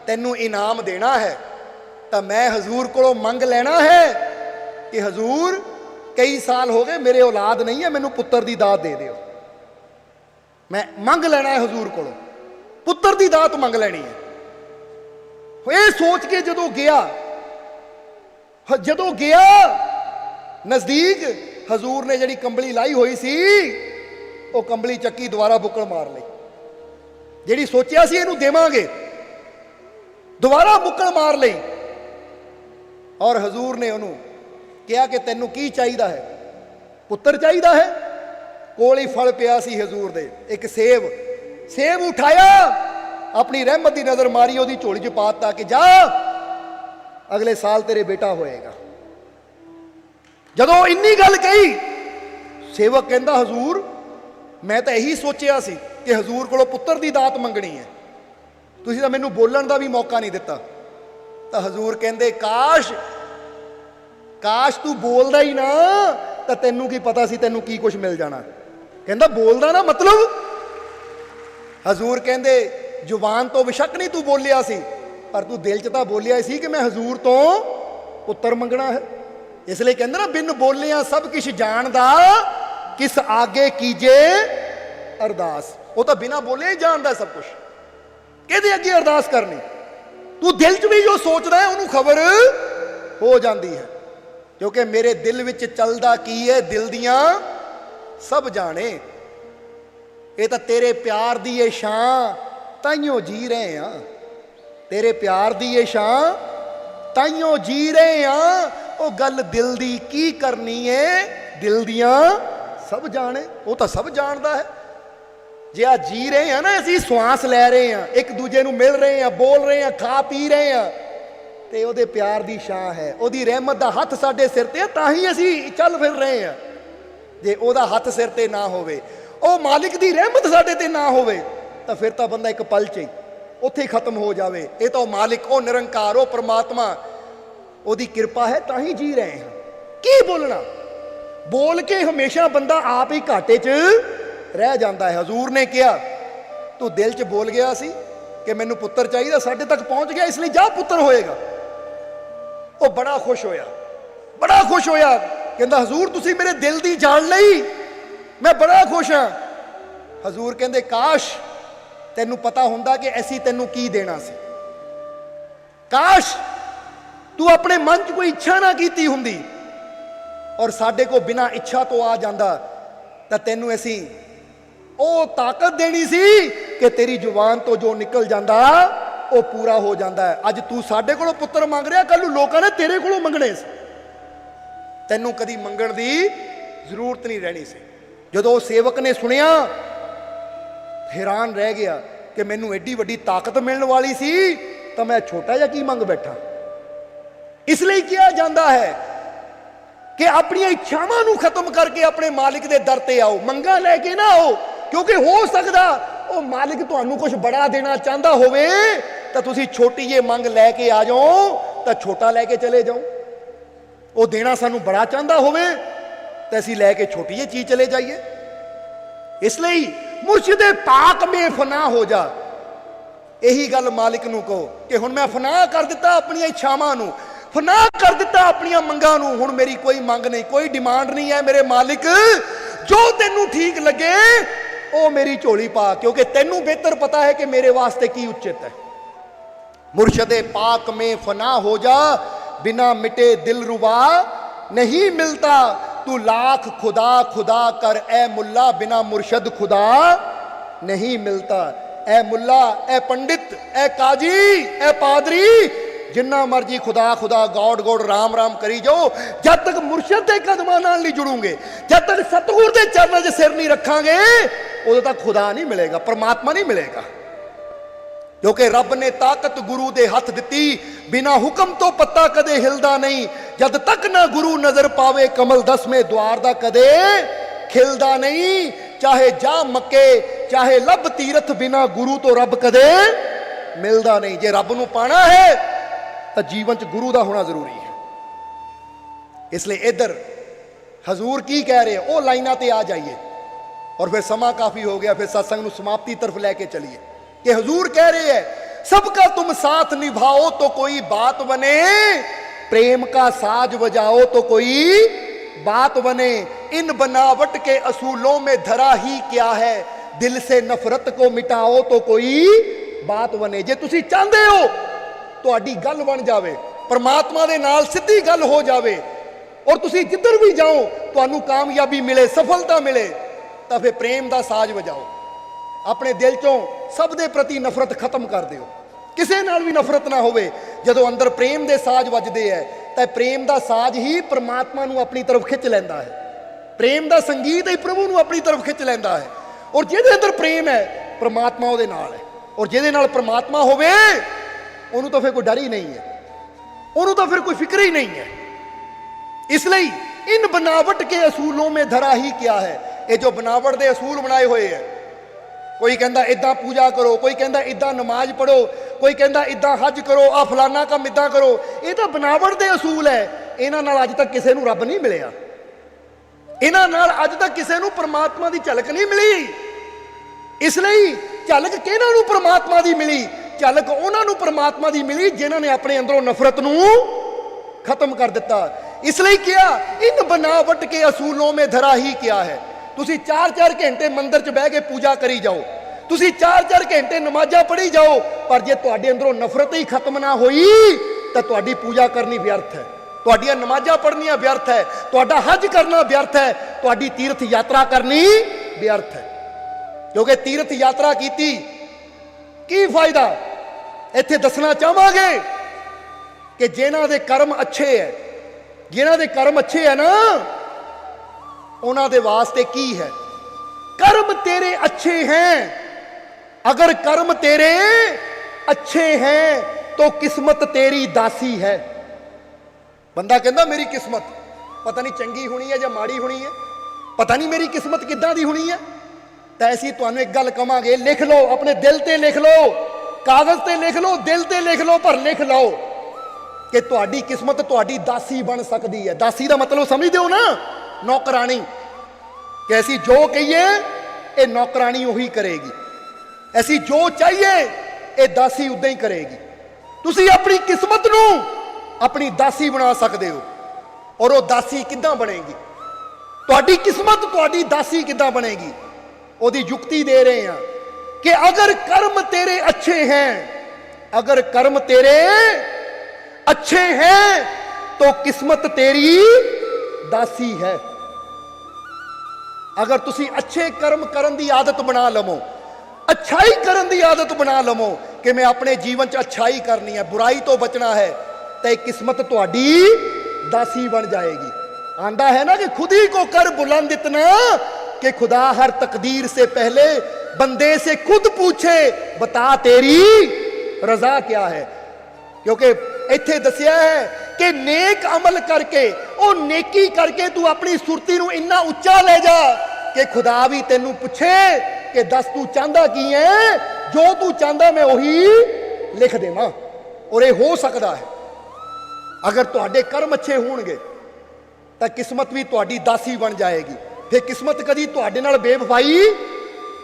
तेनू इनाम देना है, तो मैं हजूर को मंग लेना है कि हजूर कई साल हो गए मेरे औलाद नहीं है, मैनू पुत्र की दात दे दिओ। मैं मंग लेना है हजूर को, पुत्र की दात मंग लेनी है। ये सोच के जदों गया नजदीक, हजूर ने जी कंबली लाई हुई सी वो कंबली चक्की दोबारा बुक्कड़ मार ली। जी सोचिया सी इनू देवांगे, दोबारा बुक्कड़ मार ली। और हजूर ने उन्होंने कहा कि तेनू की चाहिए है? पुत्र चाहिए है। कोल ही फल पिया सी हजूर दे, एक सेब उठाया, अपनी रहमत की नज़र मारी, वो झोली च पाता कि जा अगले साल तेरे बेटा होएगा। जदों इन्नी गल कही, सेवक कहता हजूर मैं तो यही सोचिया सी कि हजूर को पुत्र की दात मंगनी है, तुसीं तां मैनूं बोलण का भी मौका नहीं दिता। तो हजूर कहते काश तू बोलदा ही ना, तो तेनू की पता सी तेनू की कुछ मिल जाना। कहता बोलदा ना मतलब? हजूर कहते जुबान तो बेशक नहीं तू बोलिया सी, पर तू दिल च तां बोलिया सी कि मैं हजूर तो पुत्र मंगना है। इसलिए कहते ना बिन बोलिया सब किश जानदा, किस आगे कीजे अरदास। वो तो बिना बोले ही जानता सब कुछ, कहते अगे अरदास करनी। तू दिल च भी जो सोचदा है उन्होंने खबर हो जाती है, क्योंकि मेरे दिल विच चलदा की है दिल दियां सब जाने। ये तो तेरे प्यार दी ये शान ताइयों जी रहे हैं, तेरे प्यार दी ये शान ताइयों जी रहे हैं। वो गल दिल दी की करनी है, दिल दियां सब जाने। वो तो सब जानता है। जे आ जी रहे हैं ना, असीं श्वास लै रहे हैं, एक दूजे नूं मिल रहे हैं, बोल रहे हैं, खा पी रहे हैं, तो वो प्यार की शान है, वो रहमत का हथ साडे सिर ते, तां ही असीं चल फिर रहे हैं। जे ओदा हथ सिर ते ना होवे, ओ मालिक की रहमत साडे ते ना होवे, तो फिर तो बंदा एक पल च ही उत्थे ही खत्म हो जावे। ये तो मालिक, ओ निरंकार, ओ परमात्मा, ओदी कृपा है तां ही जी रहे हैं। की बोलना? बोल के हमेशा बंदा आप ही घाटे च रह जाता है। हजूर ने कहा ਤੂੰ ਦਿਲ 'ਚ ਬੋਲ ਗਿਆ ਸੀ ਕਿ ਮੈਨੂੰ ਪੁੱਤਰ ਚਾਹੀਦਾ, ਸਾਡੇ ਤੱਕ ਪਹੁੰਚ ਗਿਆ, ਇਸ ਲਈ ਜਾ ਪੁੱਤਰ ਹੋਏਗਾ। ਉਹ ਬੜਾ ਖੁਸ਼ ਹੋਇਆ, ਬੜਾ ਖੁਸ਼ ਹੋਇਆ। ਕਹਿੰਦਾ ਹਜ਼ੂਰ ਤੁਸੀਂ ਮੇਰੇ ਦਿਲ ਦੀ ਜਾਣ ਲਈ, ਮੈਂ ਬੜਾ ਖੁਸ਼ ਹਾਂ। ਹਜ਼ੂਰ ਕਹਿੰਦੇ ਕਾਸ਼ ਤੈਨੂੰ ਪਤਾ ਹੁੰਦਾ ਕਿ ਅਸੀਂ ਤੈਨੂੰ ਕੀ ਦੇਣਾ ਸੀ, ਕਾਸ਼ ਤੂੰ ਆਪਣੇ ਮਨ 'ਚ ਕੋਈ ਇੱਛਾ ਨਾ ਕੀਤੀ ਹੁੰਦੀ ਔਰ ਸਾਡੇ ਕੋਲ ਬਿਨਾਂ ਇੱਛਾ ਤੋਂ ਆ ਜਾਂਦਾ, ਤਾਂ ਤੈਨੂੰ ਅਸੀਂ ਉਹ ਤਾਕਤ ਦੇਣੀ ਸੀ ਕਿ ਤੇਰੀ ਜ਼ੁਬਾਨ ਤੋਂ ਜੋ ਨਿਕਲ ਜਾਂਦਾ ਉਹ ਪੂਰਾ ਹੋ ਜਾਂਦਾ ਹੈ। ਅੱਜ ਤੂੰ ਸਾਡੇ ਕੋਲੋਂ ਪੁੱਤਰ ਮੰਗ ਰਿਹਾ, ਕੱਲ ਨੂੰ ਲੋਕਾਂ ਨੇ ਤੇਰੇ ਕੋਲੋਂ ਮੰਗਣੇ ਸੀ, ਤੈਨੂੰ ਕਦੀ ਮੰਗਣ ਦੀ ਜ਼ਰੂਰਤ ਨਹੀਂ ਰਹਿਣੀ ਸੀ। ਜਦੋਂ ਉਹ ਸੇਵਕ ਨੇ ਸੁਣਿਆ ਹੈਰਾਨ ਰਹਿ ਗਿਆ ਕਿ ਮੈਨੂੰ ਐਡੀ ਵੱਡੀ ਤਾਕਤ ਮਿਲਣ ਵਾਲੀ ਸੀ ਤਾਂ ਮੈਂ ਛੋਟਾ ਜਿਹਾ ਕੀ ਮੰਗ ਬੈਠਾ। ਇਸ ਲਈ ਕਿਹਾ ਜਾਂਦਾ ਹੈ ਕਿ ਆਪਣੀਆਂ ਇੱਛਾਵਾਂ ਨੂੰ ਖਤਮ ਕਰਕੇ ਆਪਣੇ ਮਾਲਿਕ ਦੇ ਦਰ ਤੇ ਆਓ, ਮੰਗਾਂ ਲੈ ਕੇ ਨਾ ਆਓ, ਕਿਉਂਕਿ ਹੋ ਸਕਦਾ ਉਹ ਮਾਲਿਕ ਤੁਹਾਨੂੰ ਕੁਝ ਬੜਾ ਦੇਣਾ ਚਾਹੁੰਦਾ ਹੋਵੇ ਤਾਂ ਤੁਸੀਂ ਛੋਟੀ ਜਿਹੀ ਮੰਗ ਲੈ ਕੇ ਆ ਜਾਓ ਤਾਂ ਛੋਟਾ ਲੈ ਕੇ ਚਲੇ ਜਾਓ। ਉਹ ਦੇਣਾ ਸਾਨੂੰ ਬੜਾ ਚਾਹੁੰਦਾ ਹੋਵੇ ਤਾਂ ਅਸੀਂ ਲੈ ਕੇ ਛੋਟੀ ਜਿਹੀ ਚੀਜ਼ ਚਲੇ ਜਾਈਏ। ਇਸ ਲਈ ਮੁਰਸ਼ਿਦੇ ਪਾਕ ਮੇ ਫਨਾ ਹੋ ਜਾ, ਇਹੀ ਗੱਲ ਮਾਲਿਕ ਨੂੰ ਕਹੋ ਕਿ ਹੁਣ ਮੈਂ ਫਨਾ ਕਰ ਦਿੱਤਾ ਆਪਣੀਆਂ ਇੱਛਾਵਾਂ ਨੂੰ, ਫਨਾ ਕਰ ਦਿੱਤਾ ਆਪਣੀਆਂ ਮੰਗਾਂ ਨੂੰ, ਹੁਣ ਮੇਰੀ ਕੋਈ ਮੰਗ ਨਹੀਂ, ਕੋਈ ਡਿਮਾਂਡ ਨਹੀਂ ਹੈ ਮੇਰੇ ਮਾਲਿਕ, ਜੋ ਤੈਨੂੰ ਠੀਕ ਲੱਗੇ ਉਹ ਮੇਰੀ ਝੋਲੀ ਪਾ, ਕਿਉਂਕਿ ਤੈਨੂੰ ਬਿਹਤਰ ਪਤਾ ਹੈ ਕਿ ਮੇਰੇ ਵਾਸਤੇ ਕੀ ਉਚਿਤ ਹੈ। मुर्शदे पाक में फना हो जा, बिना मिटे दिल रुबा नहीं मिलता, तू लाख खुदा खुदा कर ए मुल्ला, बिना मुर्शद खुदा नहीं मिलता। ए मुल्ला, ए पंडित, ए काजी, ए पादरी, जिन्ना मर्जी खुदा खुदा गॉड गॉड राम राम करी जाओ, जब तक मुर्शद के कदमां नाल नहीं जुड़ूंगे, जब तक सतगुर के चरणों 'च सिर नहीं रखांगे, उदों तक खुदा नहीं मिलेगा, परमात्मा नहीं मिलेगा। क्योंकि रब ने ताकत गुरु दे हथ दिती, बिना हुक्म तो पत्ता कदे हिलदा नहीं, जद तक ना गुरु नजर पावे कमल 10वें द्वार दा कदे खिलदा नहीं। चाहे जा मक्के चाहे लब तीरथ, बिना गुरु तो रब कदे मिलदा नहीं। जे रब नूं पाना है तो जीवन च गुरु दा होना जरूरी है। इसलिए इधर हजूर की कह रहे हैं, वो लाइनां ते आ जाइए। और फिर समा काफी हो गया, फिर सत्संग नूं समाप्ति तरफ लैके चलिए कि हजूर कह रहे हैं, सबका तुम साथ निभाओ तो कोई बात बने, प्रेम का साज बजाओ तो कोई बात बने, इन बनावट के असूलों में धरा ही क्या है, दिल से नफरत को मिटाओ तो कोई बात बने। जे तुसी चाहते हो तुहाडी गल बन जावे, परमात्मा दे नाल सीधी गल हो जावे, और तुसी जिधर भी जाओ तुहानू कामयाबी मिले, सफलता मिले, तो फिर प्रेम का साज बजाओ। अपने दिल चों सब दे प्रति नफरत खत्म कर दिओ, किसी नाल भी नफरत ना होवे। जदों अंदर प्रेम दे साज वजदे है तो प्रेम दा साज ही परमात्मा नूं अपनी तरफ खिंच लैंदा है, प्रेम दा संगीत ही प्रभु नूं अपनी तरफ खिंच लैंदा है। और जिहदे अंदर प्रेम है परमात्मा उहदे नाल है, और जिहदे नाल परमात्मा होवे उहनूं तो फिर कोई डर ही नहीं है, उहनूं तो फिर कोई फिक्र ही नहीं है। इसलिए इन बनावट के असूलों में धरा ही क्या है, ये जो बनावट के असूल बनाए हुए हैं, कोई कहता इदा पूजा करो, कोई कहता इदा नमाज पढ़ो, कोई कहता इदा हज करो, आ फलाना काम इदा करो, ये तो बनावट के असूल है। इन्हां नाल अज तक किसी नूं रब नहीं मिलिया, इन्हां नाल अज तक किसी नूं परमात्मा की झलक नहीं मिली। इसलिए झलक किहनां नूं परमात्मा की मिली, झलक उन्हां नूं परमात्मा की मिली जिन्हां ने अपने अंदरों नफरत नूं खत्म कर दिता। इसलिए क्या, इन बनावट के असूलों में धरा ही क्या है। तुसी 4-4 घंटे मंदिर च बह के पूजा करी जाओ, तुसी 4-4 घंटे नमाजा पढ़ी जाओ, पर जे तुहाडे अंदरों नफरत ही खत्म ना होई तो तुहाडी पूजा करनी व्यर्थ है, तुहाडियां नमाजा पढ़नियां व्यर्थ है, तुहाडा हज करना व्यर्थ है, तुहाडी तीर्थ यात्रा करनी व्यर्थ है। क्योंकि तीर्थ यात्रा की फायदा, इत्थे दसना चाहांगे कि जिन्हां दे कर्म अच्छे है, जिन्हां दे कर्म अच्छे है ना, उन्हां दे वास्ते की है, कर्म तेरे अच्छे हैं। अगर कर्म तेरे अच्छे हैं तो किस्मत तेरी दासी है। बंदा कहता मेरी किस्मत पता नहीं चंगी होनी है या माड़ी होनी है, पता नहीं मेरी किस्मत किद्दां दी होनी है। तो ऐसी तुहानूं एक गल कहांगे, लिख लो, अपने दिल ते लिख लो, कागज ते लिख लो, दिल ते लिख लो, पर लिख लो कि तुहाडी किस्मत तुहाडी दासी बन सकती है। दासी का मतलब समझदे हो ना, नौकरानी, कि ऐसी जो कहिए ये नौकरानी उही करेगी। ऐसी जो चाहिए ये दासी उदां ही करेगी। तुसी अपनी किस्मत नूं अपनी दासी बना सकते हो। और वो दासी किद्दां बनेगी, तुहाडी किस्मत तुहाडी दासी किद्दां बनेगी, ओदी युक्ति दे रहे हैं कि अगर कर्म तेरे अच्छे हैं, अगर कर्म तेरे अच्छे हैं तो किस्मत तेरी दासी है। अगर तुसी अच्छे कर्म करन दी आदत बना लवो, अच्छाई करन दी आदत बना लवो कि मैं अपने जीवन च अच्छाई करनी है, बुराई तो बचना है, तो किस्मत तुहाडी दासी बन जाएगी। आंदा है ना कि खुद ही को कर बुलंद इतना कि खुदा हर तकदीर से पहले बंदे से खुद पूछे बता तेरी रजा क्या है। क्योंकि इत्थे दसिया है कि नेक अमल करके ओ नेकी करके तू अपनी सुरती नूं इन्ना उच्चा ले जा कि खुदा भी तेनू पूछे कि दस तू चाहता की है, जो तू चाहता मैं वही लिख देवां। और ये हो सकता है अगर तुहाडे कर्म अच्छे होणगे तो किस्मत भी तुहाडी दासी बन जाएगी। फिर किस्मत कदी तुहाडे नाल बेवफाई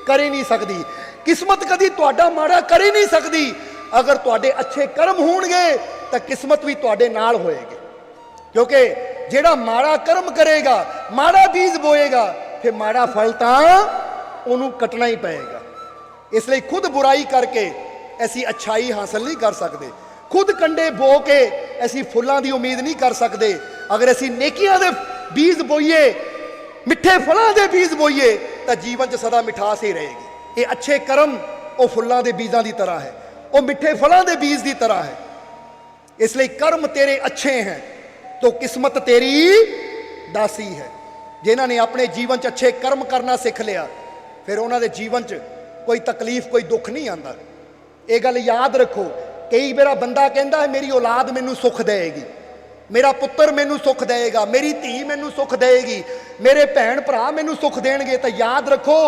कर ही नहीं सकती, किस्मत कदी तुहाडा माड़ा कर ही नहीं सकती। अगर तुहाडे अच्छे कर्म होणगे तो किस्मत भी तुहाडे नाल होएगी। क्योंकि जेड़ा माड़ा कर्म करेगा, माड़ा बीज बोएगा, फिर माड़ा फल तो उन्होंने कटना ही पएगा। इसलिए खुद बुराई करके ऐसी अच्छाई हासिल नहीं कर सकते, खुद कंडे बो के ऐसी फुलों की उम्मीद नहीं कर सकते। अगर असी नेकियां दे बीज बोईए, मिठे फलों के बीज बोईए तो जीवन च सदा मिठास ही रहेगी। ये अच्छे कर्म वो फुलों के बीजों की तरह है, वो मिठे फलों के बीज की तरह है। इसलिए कर्म तेरे अच्छे हैं तो किस्मत तेरी दासी है। जिन्हों ने अपने जीवन च अच्छे कर्म करना सीख लिया फिर उन्होंने जीवन च कोई तकलीफ कोई दुख नहीं आता। ये गल याद रखो, कई बार बंदा कहता है मेरी औलाद मैनू सुख देगी, मेरा पुत्र मैनू सुख देगा, मेरी धी मैनू सुख देगी, मेरे भैन भरा मैनू सुख देणगे। तो याद रखो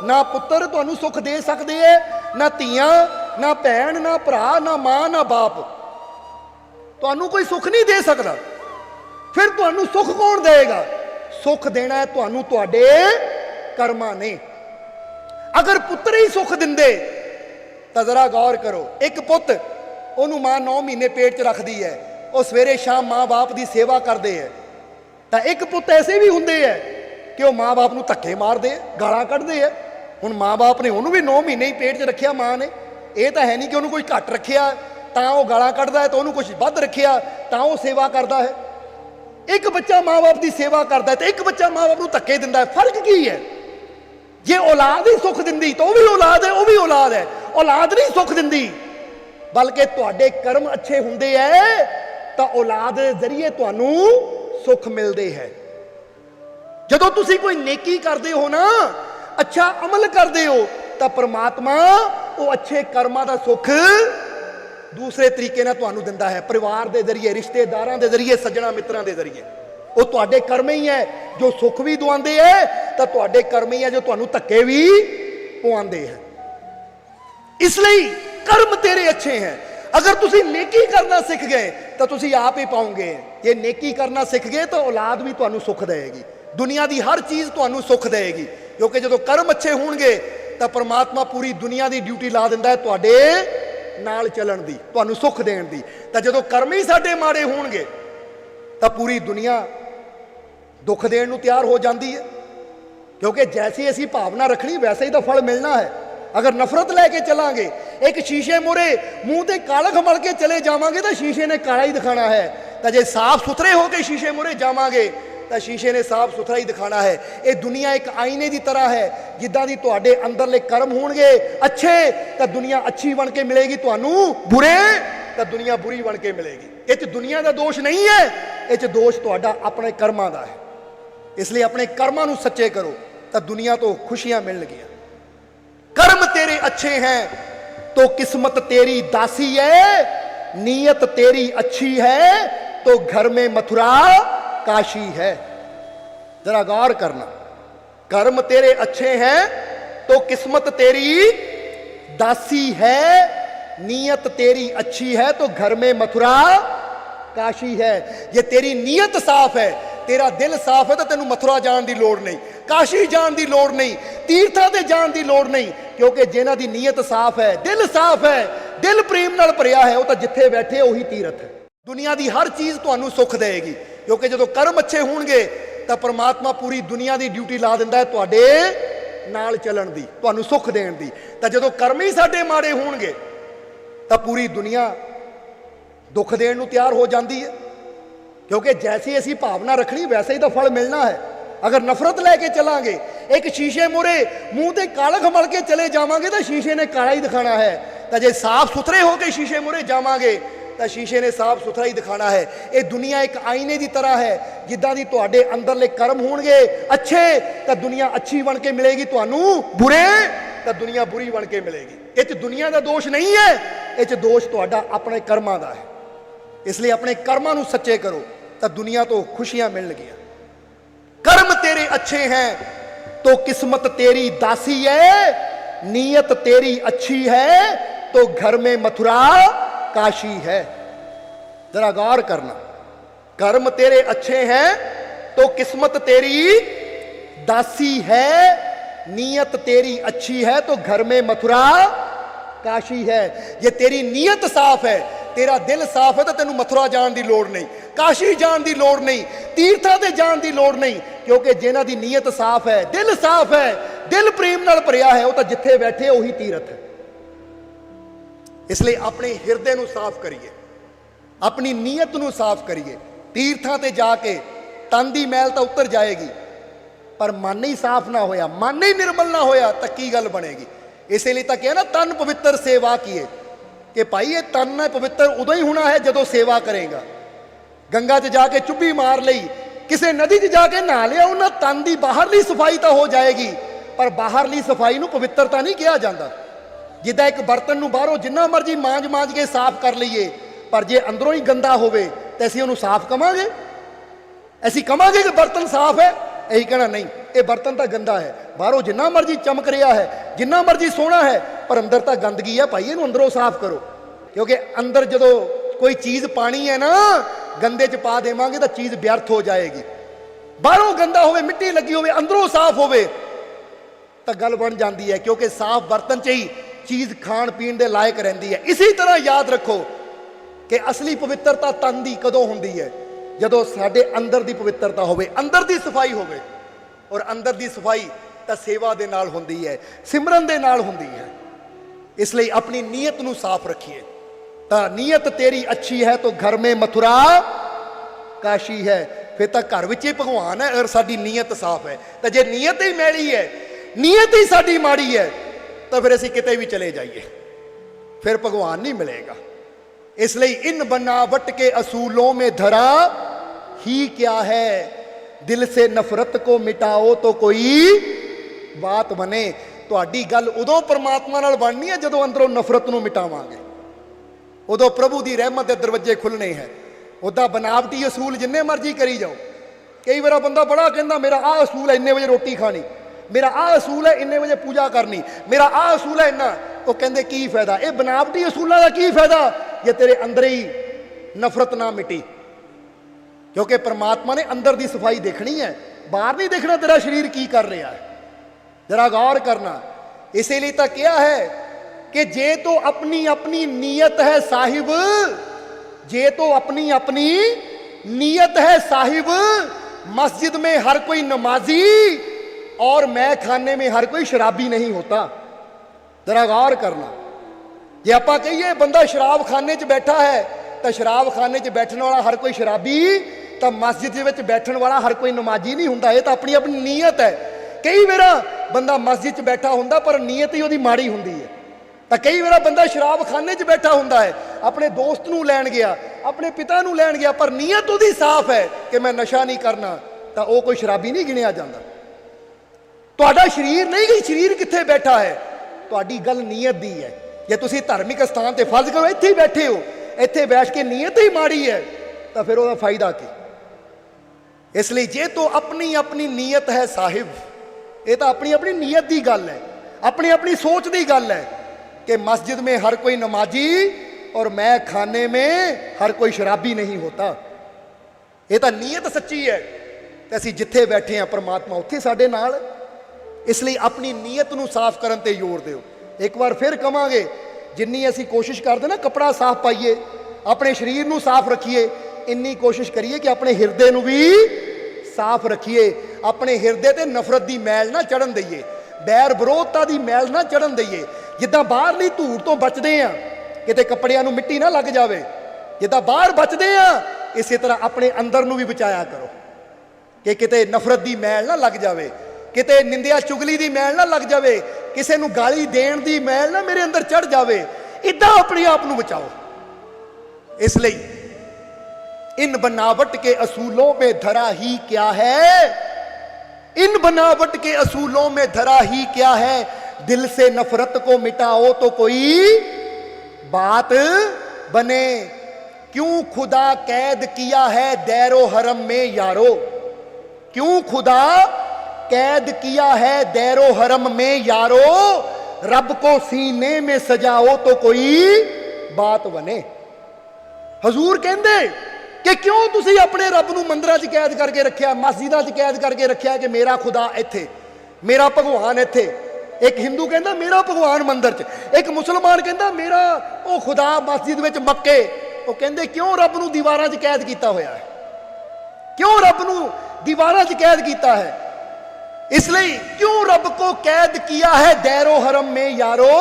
ना पुत्र तुहानू सुख दे सकते है, ना धीआं, ना भैन, ना भरा, ना मां, ना बाप, तुहानू कोई सुख नहीं दे सकता। फिर तुहानू सुख कौन देगा? सुख देना है तुहानू तुहाडे कर्मां ने। अगर पुत्र ही सुख दिंदे तो जरा गौर करो, एक पुत ओनू मां 9 महीने पेट च रखती है, वो सवेरे शाम माँ बाप की सेवा करते हैं। तो एक पुत ऐसे भी होंगे है कि वह माँ बाप को धक्के मारते गालां कढ़ते हैं। हुण माँ बाप ने उन्होंने भी 9 महीने ही पेट च रखिया, माँ ने यह तो है नहीं कि उन्होंने कोई घट रखिया तो वह गालां कढ़दा है, तो उन्होंने कुछ वध रखिया तो वह सेवा करता है। एक बच्चा माँ बाप की सेवा करता है तो एक बच्चा माँ बाप को धक्के दिंदा है। फर्क की है? जे औलाद ही सुख दिंदी तो वह भी औलाद है, वह भी औलाद है। औलाद नहीं सुख दिंदी, बल्कि तुहाडे कर्म अच्छे हुंदे है तो औलाद के जरिए तुहानू सुख मिलते हैं। जदों तुसी कोई नेकी करते हो ना, अच्छा अमल करते हो, तो परमात्मा वो अच्छे कर्मां दा सुख दूसरे तरीके नाल तुहानू दिंदा है, परिवार के जरिए, रिश्तेदारां के जरिए, सज्जणा मित्रां के जरिए। वो तुहाडे कर्म ही है जो सुख भी दुआंदे है, तो तुहाडे कर्म ही है जो तुहानू धक्के भी पवांदे हैं। इसलिए कर्म तेरे अच्छे हैं। अगर तुसी नेकी करना सीख गए तो तुसी आप ही पाओगे। ये नेकी करना सीख गए तो औलाद भी तुहानू सुख देगी, दुनिया की हर चीज़ तुहानू सुख देगी। क्योंकि जो कर्म अच्छे होणगे तो परमात्मा पूरी दुनिया की ड्यूटी ला दिंदा है तुहाडे नाल चलन दी, तुहानू सुख देण दी। तो जो कर्म ही साडे माड़े होणगे तो पूरी दुनिया दुख देण नू तैयार हो जाती है। क्योंकि जैसी असी भावना रखनी वैसे ही तो फल मिलना है। अगर नफरत लैके चलांगे, एक शीशे मुरे मूँह ते कालख मल के चले जावांगे तो शीशे ने काला ही दिखाना है। तो जे साफ सुथरे होकर शीशे मुरे जावांगे तो शीशे ने साफ सुथरा ही दिखाना है। ये दुनिया एक आईने की तरह है, जिद्दां दी तुहाडे अंदरले कर्म होणगे अच्छे तो दुनिया अच्छी बन के मिलेगी, तुहानू बुरे तो दुनिया बुरी बन के मिलेगी। इस दुनिया का दोष नहीं है, इस दोष तुहाडा अपने कर्मां दा है। इसलिए अपने कर्मां नू सच्चे करो तो दुनिया तो खुशियां मिलणगियां। कर्म तेरे अच्छे हैं तो किस्मत तेरी दासी है, नीयत तेरी अच्छी है तो घर में मथुरा काशी है। जरा गौर करना, कर्म तेरे अच्छे हैं तो किस्मत तेरी दासी है, नीयत तेरी अच्छी है तो घर में मथुरा काशी है। ये तेरी नीयत साफ है, ਤੇਰਾ ਦਿਲ ਸਾਫ਼ ਹੈ ਤਾਂ ਤੈਨੂੰ ਮਥੁਰਾ ਜਾਣ ਦੀ ਲੋੜ ਨਹੀਂ, ਕਾਸ਼ੀ ਜਾਣ ਦੀ ਲੋੜ ਨਹੀਂ, ਤੀਰਥਾਂ ਤੇ ਜਾਣ ਦੀ ਲੋੜ ਨਹੀਂ, ਕਿਉਂਕਿ ਜਿਨ੍ਹਾਂ ਦੀ ਨੀਅਤ ਸਾਫ਼ ਹੈ, ਦਿਲ ਸਾਫ਼ ਹੈ, ਦਿਲ ਪ੍ਰੇਮ ਨਾਲ ਭਰਿਆ ਹੈ, ਉਹ ਤਾਂ ਜਿੱਥੇ ਬੈਠੇ ਉਹੀ ਤੀਰਥ ਹੈ। ਦੁਨੀਆ ਦੀ ਹਰ ਚੀਜ਼ ਤੁਹਾਨੂੰ ਸੁੱਖ ਦੇਵੇਗੀ, ਕਿਉਂਕਿ ਜਦੋਂ ਕਰਮ ਅੱਛੇ ਹੋਣਗੇ ਤਾਂ ਪਰਮਾਤਮਾ ਪੂਰੀ ਦੁਨੀਆ ਦੀ ਡਿਊਟੀ ਲਾ ਦਿੰਦਾ ਹੈ ਤੁਹਾਡੇ ਨਾਲ ਚੱਲਣ ਦੀ, ਤੁਹਾਨੂੰ ਸੁੱਖ ਦੇਣ ਦੀ। ਤਾਂ ਜਦੋਂ ਕਰਮ ਹੀ ਸਾਡੇ ਮਾੜੇ ਹੋਣਗੇ ਤਾਂ ਪੂਰੀ ਦੁਨੀਆ ਦੁੱਖ ਦੇਣ ਨੂੰ ਤਿਆਰ ਹੋ ਜਾਂਦੀ ਹੈ, ਕਿਉਂਕਿ ਜੈਸੀ ਅਸੀਂ ਭਾਵਨਾ ਰੱਖਣੀ ਵੈਸੇ ਹੀ ਤਾਂ ਫਲ ਮਿਲਣਾ ਹੈ। ਅਗਰ ਨਫ਼ਰਤ ਲੈ ਕੇ ਚਲਾਂਗੇ, ਇੱਕ ਸ਼ੀਸ਼ੇ ਮੂਹਰੇ ਮੂੰਹ ਤੇ ਕਾਲਖ ਮਲ ਕੇ ਚਲੇ ਜਾਵਾਂਗੇ ਤਾਂ ਸ਼ੀਸ਼ੇ ਨੇ ਕਾਲਾ ਹੀ ਦਿਖਾਣਾ ਹੈ, ਤਾਂ ਜੇ ਸਾਫ਼ ਸੁਥਰੇ ਹੋ ਕੇ ਸ਼ੀਸ਼ੇ ਮੂਹਰੇ ਜਾਵਾਂਗੇ ਤਾਂ ਸ਼ੀਸ਼ੇ ਨੇ ਸਾਫ਼ ਸੁਥਰਾ ਹੀ ਦਿਖਾਣਾ ਹੈ। ਇਹ ਦੁਨੀਆ ਇੱਕ ਆਈਨੇ ਦੀ ਤਰ੍ਹਾਂ ਹੈ, ਜਿੱਦਾਂ ਦੀ ਤੁਹਾਡੇ ਅੰਦਰਲੇ ਕਰਮ ਹੋਣਗੇ ਅੱਛੇ ਤਾਂ ਦੁਨੀਆ ਅੱਛੀ ਬਣ ਕੇ ਮਿਲੇਗੀ, ਤੁਹਾਨੂੰ ਬੁਰੇ ਤਾਂ ਦੁਨੀਆ ਬੁਰੀ ਬਣ ਕੇ ਮਿਲੇਗੀ। ਇਹ 'ਚ ਦੁਨੀਆ ਦਾ ਦੋਸ਼ ਨਹੀਂ ਹੈ, ਇਹ 'ਚ ਦੋਸ਼ ਤੁਹਾਡਾ ਆਪਣੇ ਕਰਮਾਂ ਦਾ ਹੈ। ਇਸ ਲਈ ਆਪਣੇ ਕਰਮਾਂ ਨੂੰ ਸੱਚੇ ਕਰੋ ਤਾਂ ਦੁਨੀਆ ਤੋਂ ਖੁਸ਼ੀਆਂ ਮਿਲਣਗੀਆਂ। कर्म तेरे अच्छे हैं तो किस्मत तेरी दासी है, नीयत तेरी अच्छी है तो घर में मथुरा काशी है। जरा गौर करना, कर्म तेरे अच्छे हैं तो किस्मत तेरी दासी है, नीयत तेरी अच्छी है तो घर में मथुरा काशी है। ये तेरी नीयत साफ है, तेरा दिल साफ है तो तेनू मथुरा जान की लोड़ नहीं, काशी जान की लोड़ नहीं, तीर्थां ते जान की लोड़ नहीं, क्योंकि जिन्हां दी नीयत साफ है, दिल साफ है, दिल प्रेम नाल भरिया है, वो तो जिथे बैठे उही तीरथ है। इसलिए अपने हिरदे नू साफ करिए, अपनी नीयत नू साफ करिए। तीर्थां ते जाके तन दी मैल तो उतर जाएगी, पर मन ही साफ ना होया, मन ही निर्मल ना होया तो की गल बनेगी। इसलिए तो कहा ना तन पवित्र सेवा किए, कि भाई ये तन है पवित्र उदों ही होना है जदों सेवा करेगा। गंगा च जाके चुब्बी मार लई, किसी नदी च जाके नहा लिया, उन्हें तन की बाहरली सफाई तो हो जाएगी, पर बाहरली सफाई नू पवित्रता नहीं कहा जाता। जिदा एक बर्तन नू बाहरों जिन्ना मर्जी मांज के साफ कर लीए, पर जे अंदरों ही गंदा होवे तो असीं उहनूं साफ कवांगे? असीं कवांगे कि बर्तन साफ है? यही कहना नहीं, ये बर्तन तो गंदा है, बाहरों जिन्ना मर्जी चमक रहा है, जिन्ना मर्जी सोहना है, पर अंदर तो गंदगी है, भाई इहनूं अंदरों साफ करो। क्योंकि अंदर जदों कोई चीज़ पानी है ना, गंदे च पा देवांगे तो चीज़ व्यर्थ हो जाएगी। बाहरों गंदा होवे, मिट्टी लगी होवे, अंदरों साफ होवे तो गल बन जाती है, क्योंकि साफ बर्तन च ही चीज़ खाण पीण दे लायक रहिंदी है। इसी तरह याद रखो कि असली पवित्रता तन दी कदों हुंदी है, जदों साडे अंदर दी पवित्रता होवे, अंदर दी सफाई होवे। और अंदर दी सफाई तो सेवा दे नाल हुंदी है, सिमरन दे नाल हुंदी है। इसलिए अपनी नीयत नू साफ रखिए। तो नीयत तेरी अच्छी है तो घर में मथुरा काशी है, फिर तो घर विच ही भगवान है अगर साडी नीयत साफ है। तो जे नीयत ही मैली है, नीयत ही साडी माड़ी है, तो फिर असीं किते भी चले जाइए, फिर भगवान नहीं मिलेगा। इसलिए इन बनावट के असूलों में धरा ही क्या है, दिल से नफरत को मिटाओ तो कोई बात बने। तुहाडी गल उदों परमात्मा नाल बननी है जदों अंदरों नफरत नूं मिटावांगे, उदों प्रभु की रहमत के दरवाजे खुलने हैं। उदा बनावटी असूल जिन्ने मर्जी करी जाओ, कई बार बंदा बड़ा कहता मेरा आ असूल है इन्ने बजे रोटी खानी, मेरा आ असूल है इन्ने बजे पूजा करनी, मेरा आ असूल है इन्ना, वो कहते की फायदा? ये बनावटी असूलों का की फायदा जे तेरे अंदर ही नफरत ना मिटी। क्योंकि परमात्मा ने अंदर की सफाई देखनी है, बाहर नहीं देखना तेरा शरीर की कर रहा है। जरा गौर करना। इसीलिए तो क्या है कि जे तो अपनी अपनी नीयत है साहिब, जे तो अपनी अपनी नीयत है साहिब, मस्जिद में हर कोई नमाजी और मैं खाने में हर कोई शराबी नहीं होता। जरा गौर करना। जे आप कहिए बंदा शराब खाने च बैठा है तो शराब खाने च बैठने वाला हर कोई शराबी, तो मस्जिद में बैठने वाला हर कोई नमाजी नहीं होंदा। ये तो अपनी अपनी नीयत है। कई बार बंदा मस्जिद च बैठा होंदा पर नीयत ही उसकी माड़ी होंदी है। तो कई बार बंदा शराब खाने च बैठा होंदा है, अपने दोस्त नूं लैण गया, अपने पिता नूं लैण गया, पर नीयत उसकी साफ है कि मैं नशा नहीं करना, तो वह कोई शराबी नहीं गिणिया जाता। तुहाडा शरीर नहीं कि शरीर कित्थे बैठा है, तुहाडी गल नीयत दी है। जे तुसीं धार्मिक स्थान ते फर्ज करो इत्थे ही बैठे हो, इत्थे बैठ के नीयत ही माड़ी है, तो फिर उसका फायदा की? इसलिए जे तो अपनी अपनी नीयत है साहिब, ये तो अपनी अपनी नीयत की गल है, अपनी अपनी सोच की गल है कि मस्जिद में हर कोई नमाजी और मैं खाने में हर कोई शराबी नहीं होता। ये तो नीयत सच्ची है। ਤੇ ਅਸੀਂ ਜਿੱਥੇ ਬੈਠੇ ਹਾਂ ਪਰਮਾਤਮਾ ਉੱਥੇ ਸਾਡੇ ਨਾਲ ਹੈ। ਇਸ ਲਈ ਆਪਣੀ ਨੀਅਤ ਨੂੰ ਸਾਫ਼ ਕਰਨ ਤੇ ਜ਼ੋਰ ਦਿਓ। ਇੱਕ ਵਾਰ ਫਿਰ ਕਵਾਂਗੇ, ਜਿੰਨੀ ਅਸੀਂ ਕੋਸ਼ਿਸ਼ ਕਰਦੇ ਨਾ ਕੱਪੜਾ ਸਾਫ਼ ਪਾਈਏ, ਆਪਣੇ ਸਰੀਰ ਨੂੰ ਸਾਫ਼ ਰੱਖੀਏ, ਇੰਨੀ ਕੋਸ਼ਿਸ਼ ਕਰੀਏ ਕਿ ਆਪਣੇ ਹਿਰਦੇ ਨੂੰ ਵੀ ਸਾਫ਼ ਰੱਖੀਏ। ਆਪਣੇ ਹਿਰਦੇ ਤੇ ਨਫ਼ਰਤ ਦੀ ਮੈਲ ਨਾ ਚੜਨ ਦਈਏ, ਬੈਰ ਵਿਰੋਧਤਾ ਦੀ ਮੈਲ ਨਾ ਚੜਨ ਦਈਏ। ਜਿੱਦਾਂ ਬਾਹਰਲੀ ਧੂੜ ਤੋਂ ਬਚਦੇ ਆ, ਕਿਤੇ ਕੱਪੜਿਆਂ ਨੂੰ ਮਿੱਟੀ ਨਾ ਲੱਗ ਜਾਵੇ, ਜਿੱਦਾਂ ਬਾਹਰ ਬਚਦੇ ਆ, ਇਸੇ ਤਰ੍ਹਾਂ ਆਪਣੇ ਅੰਦਰ ਨੂੰ ਵੀ ਬਚਾਇਆ ਕਰੋ ਕਿ ਕਿਤੇ ਨਫ਼ਰਤ ਦੀ ਮੈਲ ਨਾ ਲੱਗ ਜਾਵੇ, ਕਿਤੇ ਨਿੰਦਿਆ ਚੁਗਲੀ ਦੀ ਮੈਲ ਨਾ ਲੱਗ ਜਾਵੇ, ਕਿਸੇ ਨੂੰ ਗਾਲੀ ਦੇਣ ਦੀ ਮੈਲ ਨਾ ਮੇਰੇ ਅੰਦਰ ਚੜ ਜਾਵੇ। ਇਦਾਂ ਆਪਣੇ ਆਪ ਨੂੰ ਬਚਾਓ। ਇਸ ਲਈ इन बनावट के असूलों में धरा ही क्या है, इन बनावट के असूलों में धरा ही क्या है, दिल से नफरत को मिटाओ तो कोई बात बने। क्यों खुदा कैद किया है दैरो हरम में यारो, क्यों खुदा कैद किया है दैरो हरम में यारो, रब को सीने में सजाओ तो कोई बात बने। हजूर कहंदे कि क्यों तुसी अपने रब नूं मंदिरां 'च कैद करके रखिया, मस्जिदां 'च कैद करके रखिया कि मेरा खुदा इत्थे, मेरा भगवान इत्थे। एक हिंदू कहंदा मेरा भगवान मंदिर 'च, एक मुसलमान कहंदा मेरा ओ खुदा मस्जिद विच मक्के। वो कहंदे क्यों रब नूं दीवारां 'च कैद कीता होया है, क्यों रब नूं दीवारां 'च कैद कीता है। इसलिए क्यों रब को कैद किया है दैरो हरम में यारो,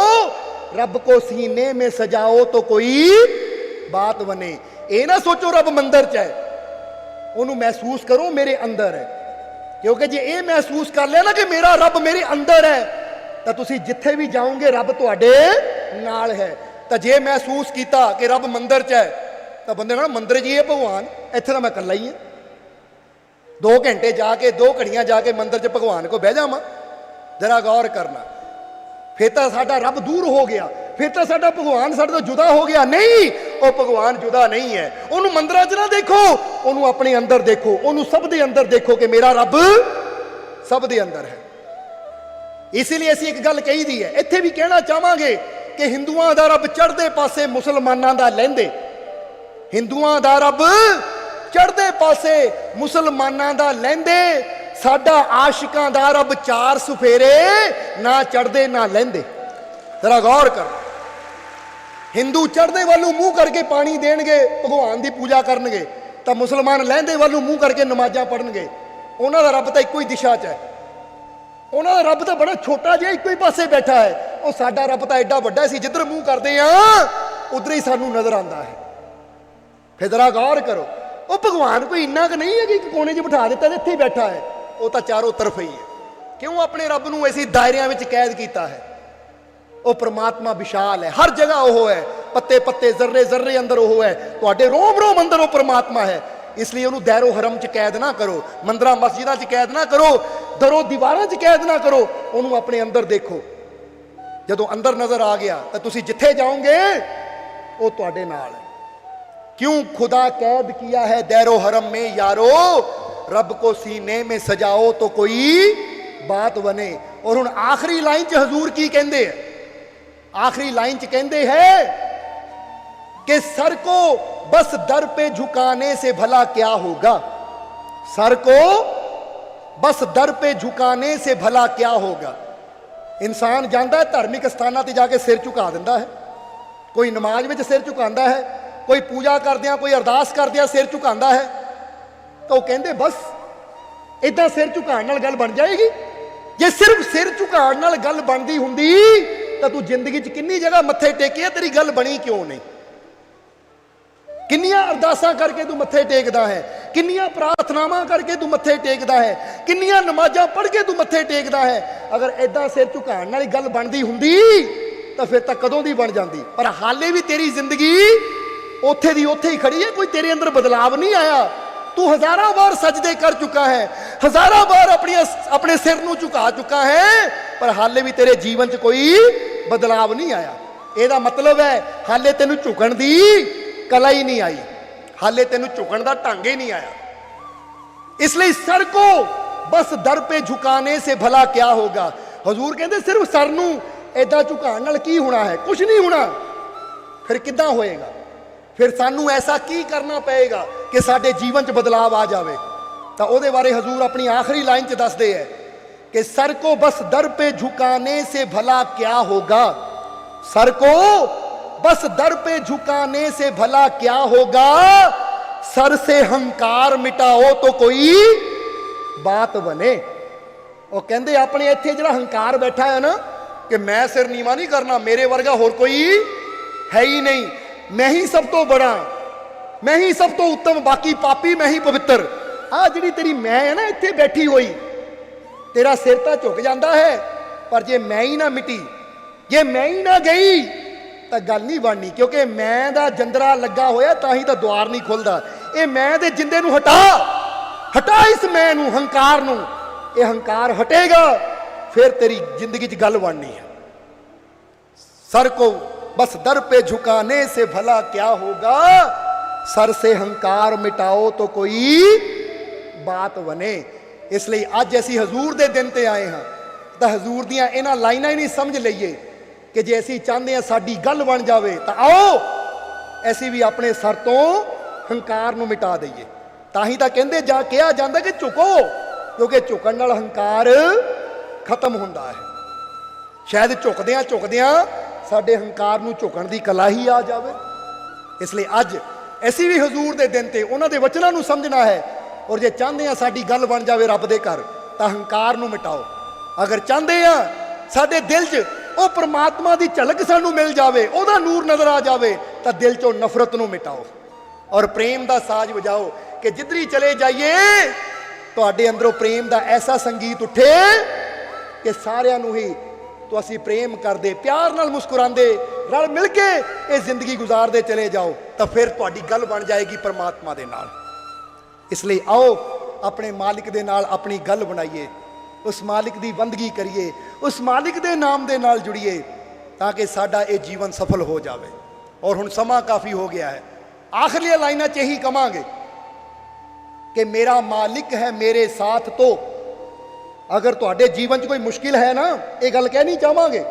रब को सीने में सजाओ तो कोई बात बने। ये ना सोचो रब मंदिर च है, उन्होंने महसूस करो मेरे अंदर है। क्योंकि जे ये महसूस कर लिया ना कि मेरा रब मेरे अंदर है, तो तुसी जिथे भी जाओगे रब तुहाडे नाल है। तो जे महसूस किया कि रब मंदिर च है, तो बंदे कहना मंदिर जी है भगवान, इत्थे तो मैं कल्ला ही है। 2 घंटे जाके 2 घड़ियां जाके मंदिर च भगवान को बह जावां, जरा गौर करना, फिर तो साडा रब दूर हो गया, फिर तो साडा भगवान साडे तो जुदा हो गया। नहीं, वो भगवान जुदा नहीं है। उन्होंने मंदिरां च ना देखो, उन्होंने अपने अंदर देखो, उन्होंने सब दे अंदर देखो कि मेरा रब सब दे अंदर है। इसीलिए असीं एक गल कही दी है, इत्थे भी कहना चाहांगे कि हिंदुआं दा रब चढ़दे पासे मुसलमानां दा लैंदे, हिंदुआं दा रब चढ़दे पासे मुसलमानां दा लैंदे, साडा आशिकां दा रब 4 सफेरे ना चढ़दे ना लैंदे। जरा गौर कर, हिंदू चढ़दे वालू मुंह करके पानी देणगे, भगवान की पूजा करनगे, तो मुसलमान लैंदे वालू मुंह करके नमाज़ां पढ़नगे। उन्हां दा रब तो इक्को ही दिशा च है, उन्हां दा रब तो बड़ा छोटा जिहा इक्को ही पासे बैठा है। और साडा रब तो एडा वड्डा, असीं जिधर मुंह करते हैं उधर ही सानू नजर आता है। फिर जरा गौर करो, वो भगवान कोई इन्ना क नहीं है कि एक कोने 'च बिठा दिता इत्थे ही बैठा है, वो तो चारों तरफ ही है। क्यों अपने रब नूं ऐसी दायरियां विच कैद कीता है। वो परमात्मा विशाल है, हर जगह वो है, पत्ते पत्ते जर्रे जर्रे अंदर वो है, तुहाडे रोम रोम अंदर वो परमात्मा है। इसलिए उन्होंने दैरो हरम च कैद ना करो, मंदिर मस्जिदां च कैद ना करो, दरों दीवारां च कैद ना करो, उन्होंने अपने अंदर देखो। जदों अंदर नजर आ गया तो तुसीं जिथे जाओगे वो तुहाडे नाल है। क्यों खुदा कैद किया है दैरो हरम में यारो, रब को सीने में सजाओ तो कोई बात बने। और हुण आखिरी लाइन च हजूर की कहंदे है, आखिरी लाइन च कहंदे है कि सर को बस दर पे झुकाने से भला क्या होगा, सर को बस दर पे झुकाने से भला क्या होगा। इंसान जाता है धार्मिक स्थानों पर जाके सिर झुका दिंदा है, कोई नमाज में सिर झुकांदा है, कोई पूजा करदियां कोई अरदास करदियां सिर झुकांदा है, तो कहंदे बस इदां सिर झुकाण नाल गल बन जाएगी। जे सिर्फ सिर झुकाण नाल गल बनदी हुंदी तो तू जिंदगी च किन्नी जगह मत्थे टेके, तेरी गल बनी क्यों नहीं। किन्नियां अरदासां करके तू मत्थे टेकदा है, किन्नियां प्रार्थनावां करके तू मत्थे टेकदा है, किन्नियां नमाज़ां पढ़ के तू मत्थे टेकदा है। अगर इदां सिर झुकाण नाल गल बनदी हुंदी तो फिर तां कदों दी बन जांदी। पर हाले भी तेरी जिंदगी उथे दी उथे ही खड़ी है, कोई तेरे अंदर बदलाव नहीं आया। तू हजारों बार सजदे कर चुका है, हजारों बार अपने सिर नूं झुका चुका है, पर हाले भी तेरे जीवन च कोई बदलाव नहीं आया। ਇਹਦਾ मतलब है हाले तेनू झुकण दी कला ही नहीं आई, हाले तेनू झुकण दा ढंग ही नहीं आया। इसलिए सर को बस दर पे झुकाने से भला क्या होगा। हजूर कहते सिर्फ सर नूं इदां झुकाण नाल की होना है, कुछ नहीं होना। फिर किदां होएगा, फिर सानू ऐसा की करना पएगा कि साडे जीवन च बदलाव आ जाए। ਤਾਂ ਉਹਦੇ ਬਾਰੇ ਹਜ਼ੂਰ ਆਪਣੀ ਆਖਰੀ ਲਾਈਨ 'ਚ ਦੱਸਦੇ ਹੈ कि सर को बस दर पे झुकाने से भला क्या होगा, सर को बस दर पे झुकाने से भला क्या होगा, सर से हंकार मिटाओ तो कोई बात बने। ਉਹ ਕਹਿੰਦੇ ਆਪਣੇ ਇੱਥੇ ਜਿਹੜਾ ਹੰਕਾਰ ਬੈਠਾ ਹੈ ਨਾ ਕਿ ਮੈਂ ਸਿਰ ਨੀਵਾ ਨਹੀਂ ਕਰਨਾ, ਮੇਰੇ ਵਰਗਾ ਹੋਰ ਕੋਈ ਹੈ ਹੀ ਨਹੀਂ, ਮੈਂ ਹੀ ਸਭ ਤੋਂ ਬੜਾ, ਮੈਂ ਹੀ ਸਭ ਤੋਂ ਉੱਤਮ, ਬਾਕੀ ਪਾਪੀ ਮੈਂ ਹੀ ਪਵਿੱਤਰ। ਆ ਜਿਹੜੀ ਤੇਰੀ ਮੈਂ ਹੈ ਨਾ ਇੱਥੇ ਬੈਠੀ ਹੋਈ, तेरा सिर तो झुक जाता है, पर जे मैं ही ना मिटी, जे मैं ही ना गई तो गल नहीं बननी, क्योंकि मैं दा जंदरा लगा होया ताही तो द्वार नहीं खुलता। ये मैं दे जिंदे नू हटा, हटा इस मैं नू, हंकार नू, ये हंकार हटेगा फिर तेरी जिंदगी च गल बननी है। सर को बस दर पे झुकाने से भला क्या होगा, सर से हंकार मिटाओ तो कोई बात बने। इसलिए अज असी हजूर के दिन ते आए हाँ, तो हजूर दियां इन्हां लाइनां ही नहीं समझ लईए कि जे असी चाहते हैं साडी गल बन जाए तो आओ असी भी अपने सर तो हंकार नूं मिटा दईए। ताही तां कहंदे जा कहा जाता कि झुको, क्योंकि झुकण नाल हंकार खत्म हुंदा है। शायद झुकदियां झुकदियां साडे हंकार नूं झुकण दी कला ही आ जाए। इसलिए अज असी भी हजूर के दिन ते उन्हां दे वचनां नूं समझना है, और जे चाहते हैं साडी गल बन जाए रब दे घर तो हंकार नूं मिटाओ। अगर चाहते हैं साडे दिल च वो परमात्मा की झलक सानूं मिल जाए, उहदा नूर नजर आ जाए, तो दिल चों नफरत नूं मिटाओ और प्रेम का साज बजाओ कि जिधर ही चले जाइए तुहाडे अंदरों प्रेम का ऐसा संगीत उठे कि सारियां नूं ही तो असी प्रेम करदे, प्यार नाल मुस्कुरांदे, रल मिल के ये जिंदगी गुजारदे चले जाओ, तो फिर तुहाडी गल बन जाएगी परमात्मा दे नाल। इसलिए आओ अपने मालिक दे नाल अपनी गल बनाइए, उस मालिक की बंदगी करिए, उस मालिक दे नाम दे नाल जुड़िए, ताकि साडा ये जीवन सफल हो जाए। और हुण समा काफ़ी हो गया है, आखिरी लाइनां च यही कहांगे कि मेरा मालिक है मेरे साथ। तो अगर तुहाडे जीवन च कोई मुश्किल है ना, ये गल कहनी चाहांगे,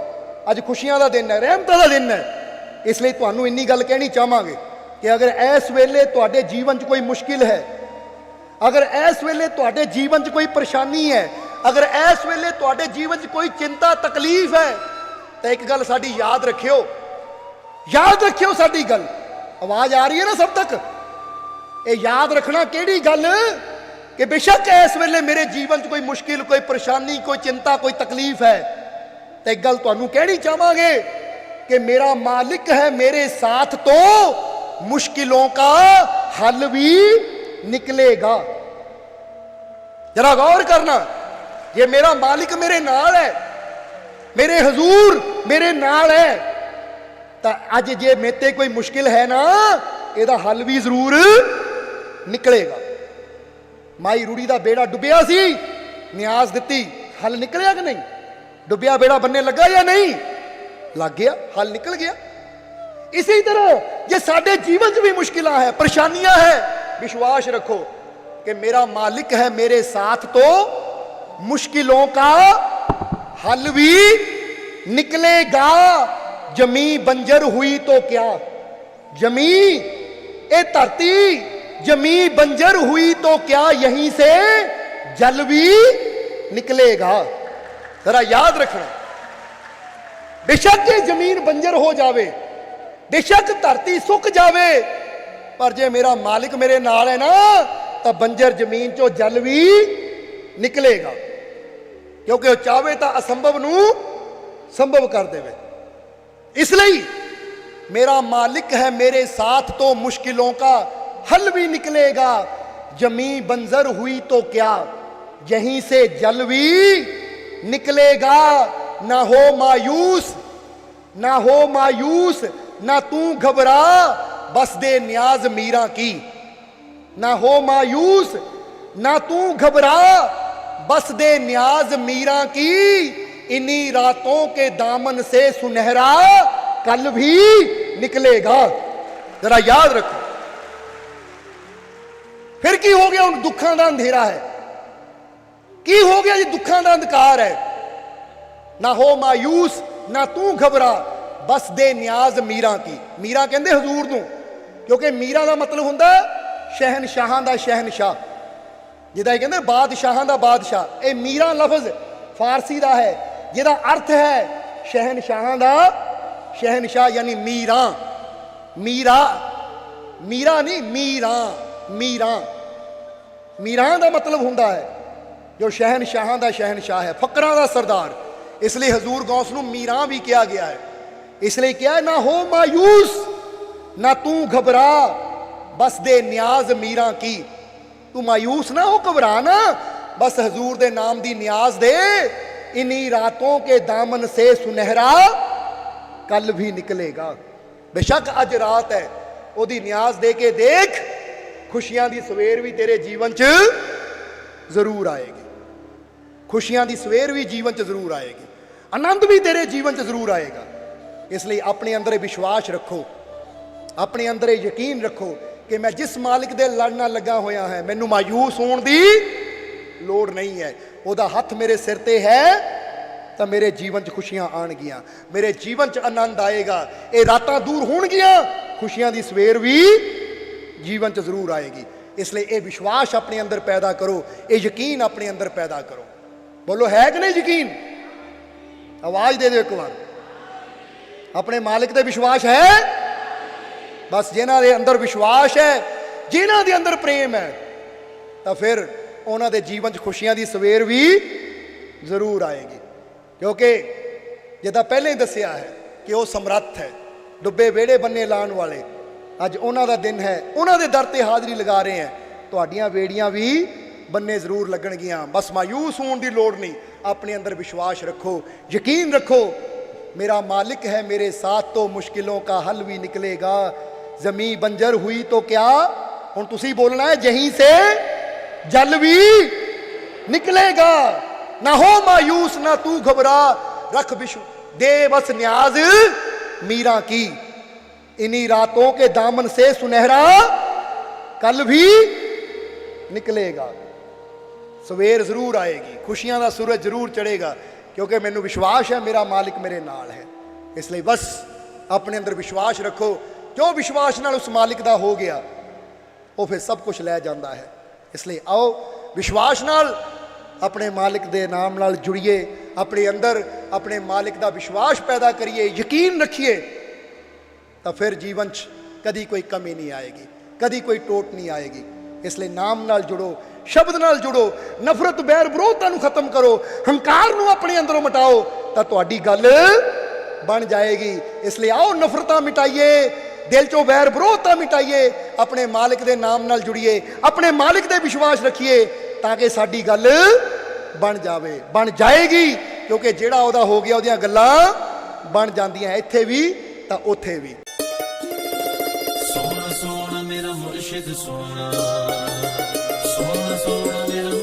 अज खुशियां दा दिन है, रहमतां दा दिन है, इसलिए तुहानूं इन्नी गल कहनी चाहांगे कि अगर इस वेले तुहाडे जीवन च कोई मुश्किल है, अगर इस वेले तुहाडे जीवन च कोई परेशानी है, अगर इस वेले तुहाडे जीवन च कोई चिंता तकलीफ है, तो एक गल साडी याद रखियो, याद रखियो साडी गल। आवाज आ रही है ना सब तक? ये याद रखना केड़ी गल कि बेशक इस वेले मेरे जीवन च कोई मुश्किल, कोई परेशानी, कोई चिंता, कोई तकलीफ है, तो एक गल तुहानूं कहनी चाहांगे कि मेरा मालिक है मेरे साथ, तो मुश्किलों का हल भी निकलेगा। जरा गौर करना, ये मेरा मालिक मेरे नाल है, मेरे हजूर मेरे नाल है, तो अज जे मेते कोई मुश्किल है ना, ਇਹਦਾ हल भी जरूर निकलेगा। माई रूड़ी का बेड़ा डुबिया सी, न्याज दिती, हल निकलिया कि नहीं? डुबिया बेड़ा बनने लगा या नहीं? लग गया, हल निकल गया। इसी तरह जे साडे जीवन च भी मुश्किल है, परेशानियां है, विश्वास रखो कि मेरा मालिक है मेरे साथ, तो मुश्किलों का हल भी निकलेगा। जमी बंजर हुई तो क्या, जमी ए धरती जमी बंजर हुई तो क्या, यहीं से जल भी निकलेगा। जरा याद रखना, बेशक ये जमीन बंजर हो जावे, बेशक धरती सुक जावे, पर जे मेरा मालिक मेरे नाल है ना, तो बंजर जमीन चो जल भी निकलेगा, क्योंकि वह चाहे तो असंभव नूं संभव कर देवे। इसलिए मेरा मालिक है मेरे साथ, तो मुश्किलों का हल भी निकलेगा। जमी बंजर हुई तो क्या, यहीं से जल भी निकलेगा। ना हो मायूस, ना हो मायूस, ना तू घबरा, बस दे न्याज मीरा की। ना हो मायूस, ना तू घबरा, बस दे न्याज मीरा की। इन्हीं रातों के दामन से सुनहरा कल भी निकलेगा। जरा याद रखो, फिर की हो गया? उन दुखों का अंधेरा है, की हो गया जी? दुखों का अंधकार है। ना हो मायूस, ना तू घबरा, बस दे न्याज मीरा की। मीरा कहते हजूर नूं, क्योंकि मीरा का मतलब हुंदा शहनशाहां दा शहनशाह। ਜਿਹਦਾ ਇਹ ਕਹਿੰਦੇ ਬਾਦਸ਼ਾਹਾਂ ਦਾ ਬਾਦਸ਼ਾਹ, ਇਹ ਮੀਰਾ ਲਫ਼ਜ਼ ਫਾਰਸੀ ਦਾ ਹੈ, ਜਿਹਦਾ ਅਰਥ ਹੈ ਸ਼ਹਿਨਸ਼ਾਹਾਂ ਦਾ ਸ਼ਹਿਨਸ਼ਾਹ, ਯਾਨੀ ਮੀਰਾਂ। ਮੀਰਾ, ਮੀਰਾ ਨਹੀਂ, ਮੀਰਾਂ, ਮੀਰਾਂ। ਮੀਰਾਂ ਦਾ ਮਤਲਬ ਹੁੰਦਾ ਹੈ ਜੋ ਸ਼ਹਿਨਸ਼ਾਹਾਂ ਦਾ ਸ਼ਹਿਨਸ਼ਾਹ ਹੈ, ਫਕਰਾਂ ਦਾ ਸਰਦਾਰ। ਇਸ ਲਈ ਹਜ਼ੂਰ ਗੌਸ ਨੂੰ ਮੀਰਾਂ ਵੀ ਕਿਹਾ ਗਿਆ ਹੈ। ਇਸ ਲਈ ਕਿਹਾ ਨਾ ਹੋ ਮਾयूस ना तू घबरा बस दे न्याज मीरा की। तू मायूस ना हो, घबरा ना, बस हजूर दे नाम दी न्याज दे। इन्हीं रातों के दामन से सुनहरा कल भी निकलेगा। बेशक अज रात है, ओदी न्याज दे के देख, खुशियां दी सवेर भी तेरे जीवन च जरूर आएगी। खुशियां दी सवेर भी जीवन च जरूर आएगी, आनंद भी तेरे जीवन च जरूर आएगा। इसलिए अपने अंदर विश्वास रखो, अपने अंदर यकीन रखो कि मैं जिस मालिक दे लड़ नाल लगा होया है, मैनू मायूस होने दी लोड़ नहीं है। ओदा हथ मेरे सिर ते है तो मेरे जीवन च खुशियां आनगियां, मेरे जीवन च आनंद आएगा। ये रातां दूर होणगियां, खुशियां दी सवेर भी जीवन च जरूर आएगी। इसलिए ये विश्वास अपने अंदर पैदा करो, ये यकीन अपने अंदर पैदा करो। बोलो है कि नहीं यकीन? आवाज दे दो एक बार। अपने मालिक दे विश्वास है? बस जिन्हां दे अंदर विश्वास है, जिन्हां दे अंदर प्रेम है, तो फिर उन्हां दे जीवन च खुशियां दी सवेर भी जरूर आएगी। क्योंकि जिद्दां पहले ही दसिया है कि वह समर्थ है, डुब्बे वेड़े बन्ने लाने वाले। अज उन्हां दा दिन है, उन्हां दे दर ते हाज़री लगा रहे हैं। तुहाड़ियां वेड़ियां भी बन्ने जरूर लगणगियां। बस मायूस होने की लोड़ नहीं, अपने अंदर विश्वास रखो, यकीन रखो, मेरा मालिक है मेरे साथ तो मुश्किलों का हल भी निकलेगा। जमीन बंजर हुई तो क्या, हुण तुसी बोलना है, यहीं से जल भी निकलेगा। ना हो मायूस ना तू घबरा, रख विश्व दे बस न्याज मीरा की। इन्हीं रातों के दामन से सुनहरा कल भी निकलेगा। सवेर जरूर आएगी, खुशियां का सूरज जरूर चढ़ेगा, क्योंकि मैनू विश्वास है मेरा मालिक मेरे नाल है। इसलिए बस अपने अंदर विश्वास रखो। जो विश्वास नाल उस मालिक दा हो गया, वो फिर सब कुछ लै जाता है। इसलिए आओ विश्वास नाल अपने मालिक दे नाम नाल जुड़िए, अपने अंदर अपने मालिक दा विश्वास पैदा करिए, यकीन रखिए, तो फिर जीवन च कदी कोई कमी नहीं आएगी, कदी कोई टोट नहीं आएगी। इसलिए नाम नाल जुड़ो, शब्द नाल जुड़ो, नफरत बैर विरोधता नूं खत्म करो, हंकार नूं अपने अंदरों मिटाओ, तो तुहाडी गल बन जाएगी। इसलिए आओ नफरतां मिटाइए, दिल चों बैर विरोधता मिटाइए, अपने मालिक दे नाम नाल जुड़िए, अपने मालिक दे विश्वास रखिए, ताकि साडी गल बन जावे, बन जाएगी। क्योंकि जिहड़ा ओहदा हो गया, ओहदियां गल्लां बन जांदियां, इत्थे भी तां उत्थे भी। सोना सोना मेरा मुर्शिद सोना, सोना सोना मेरा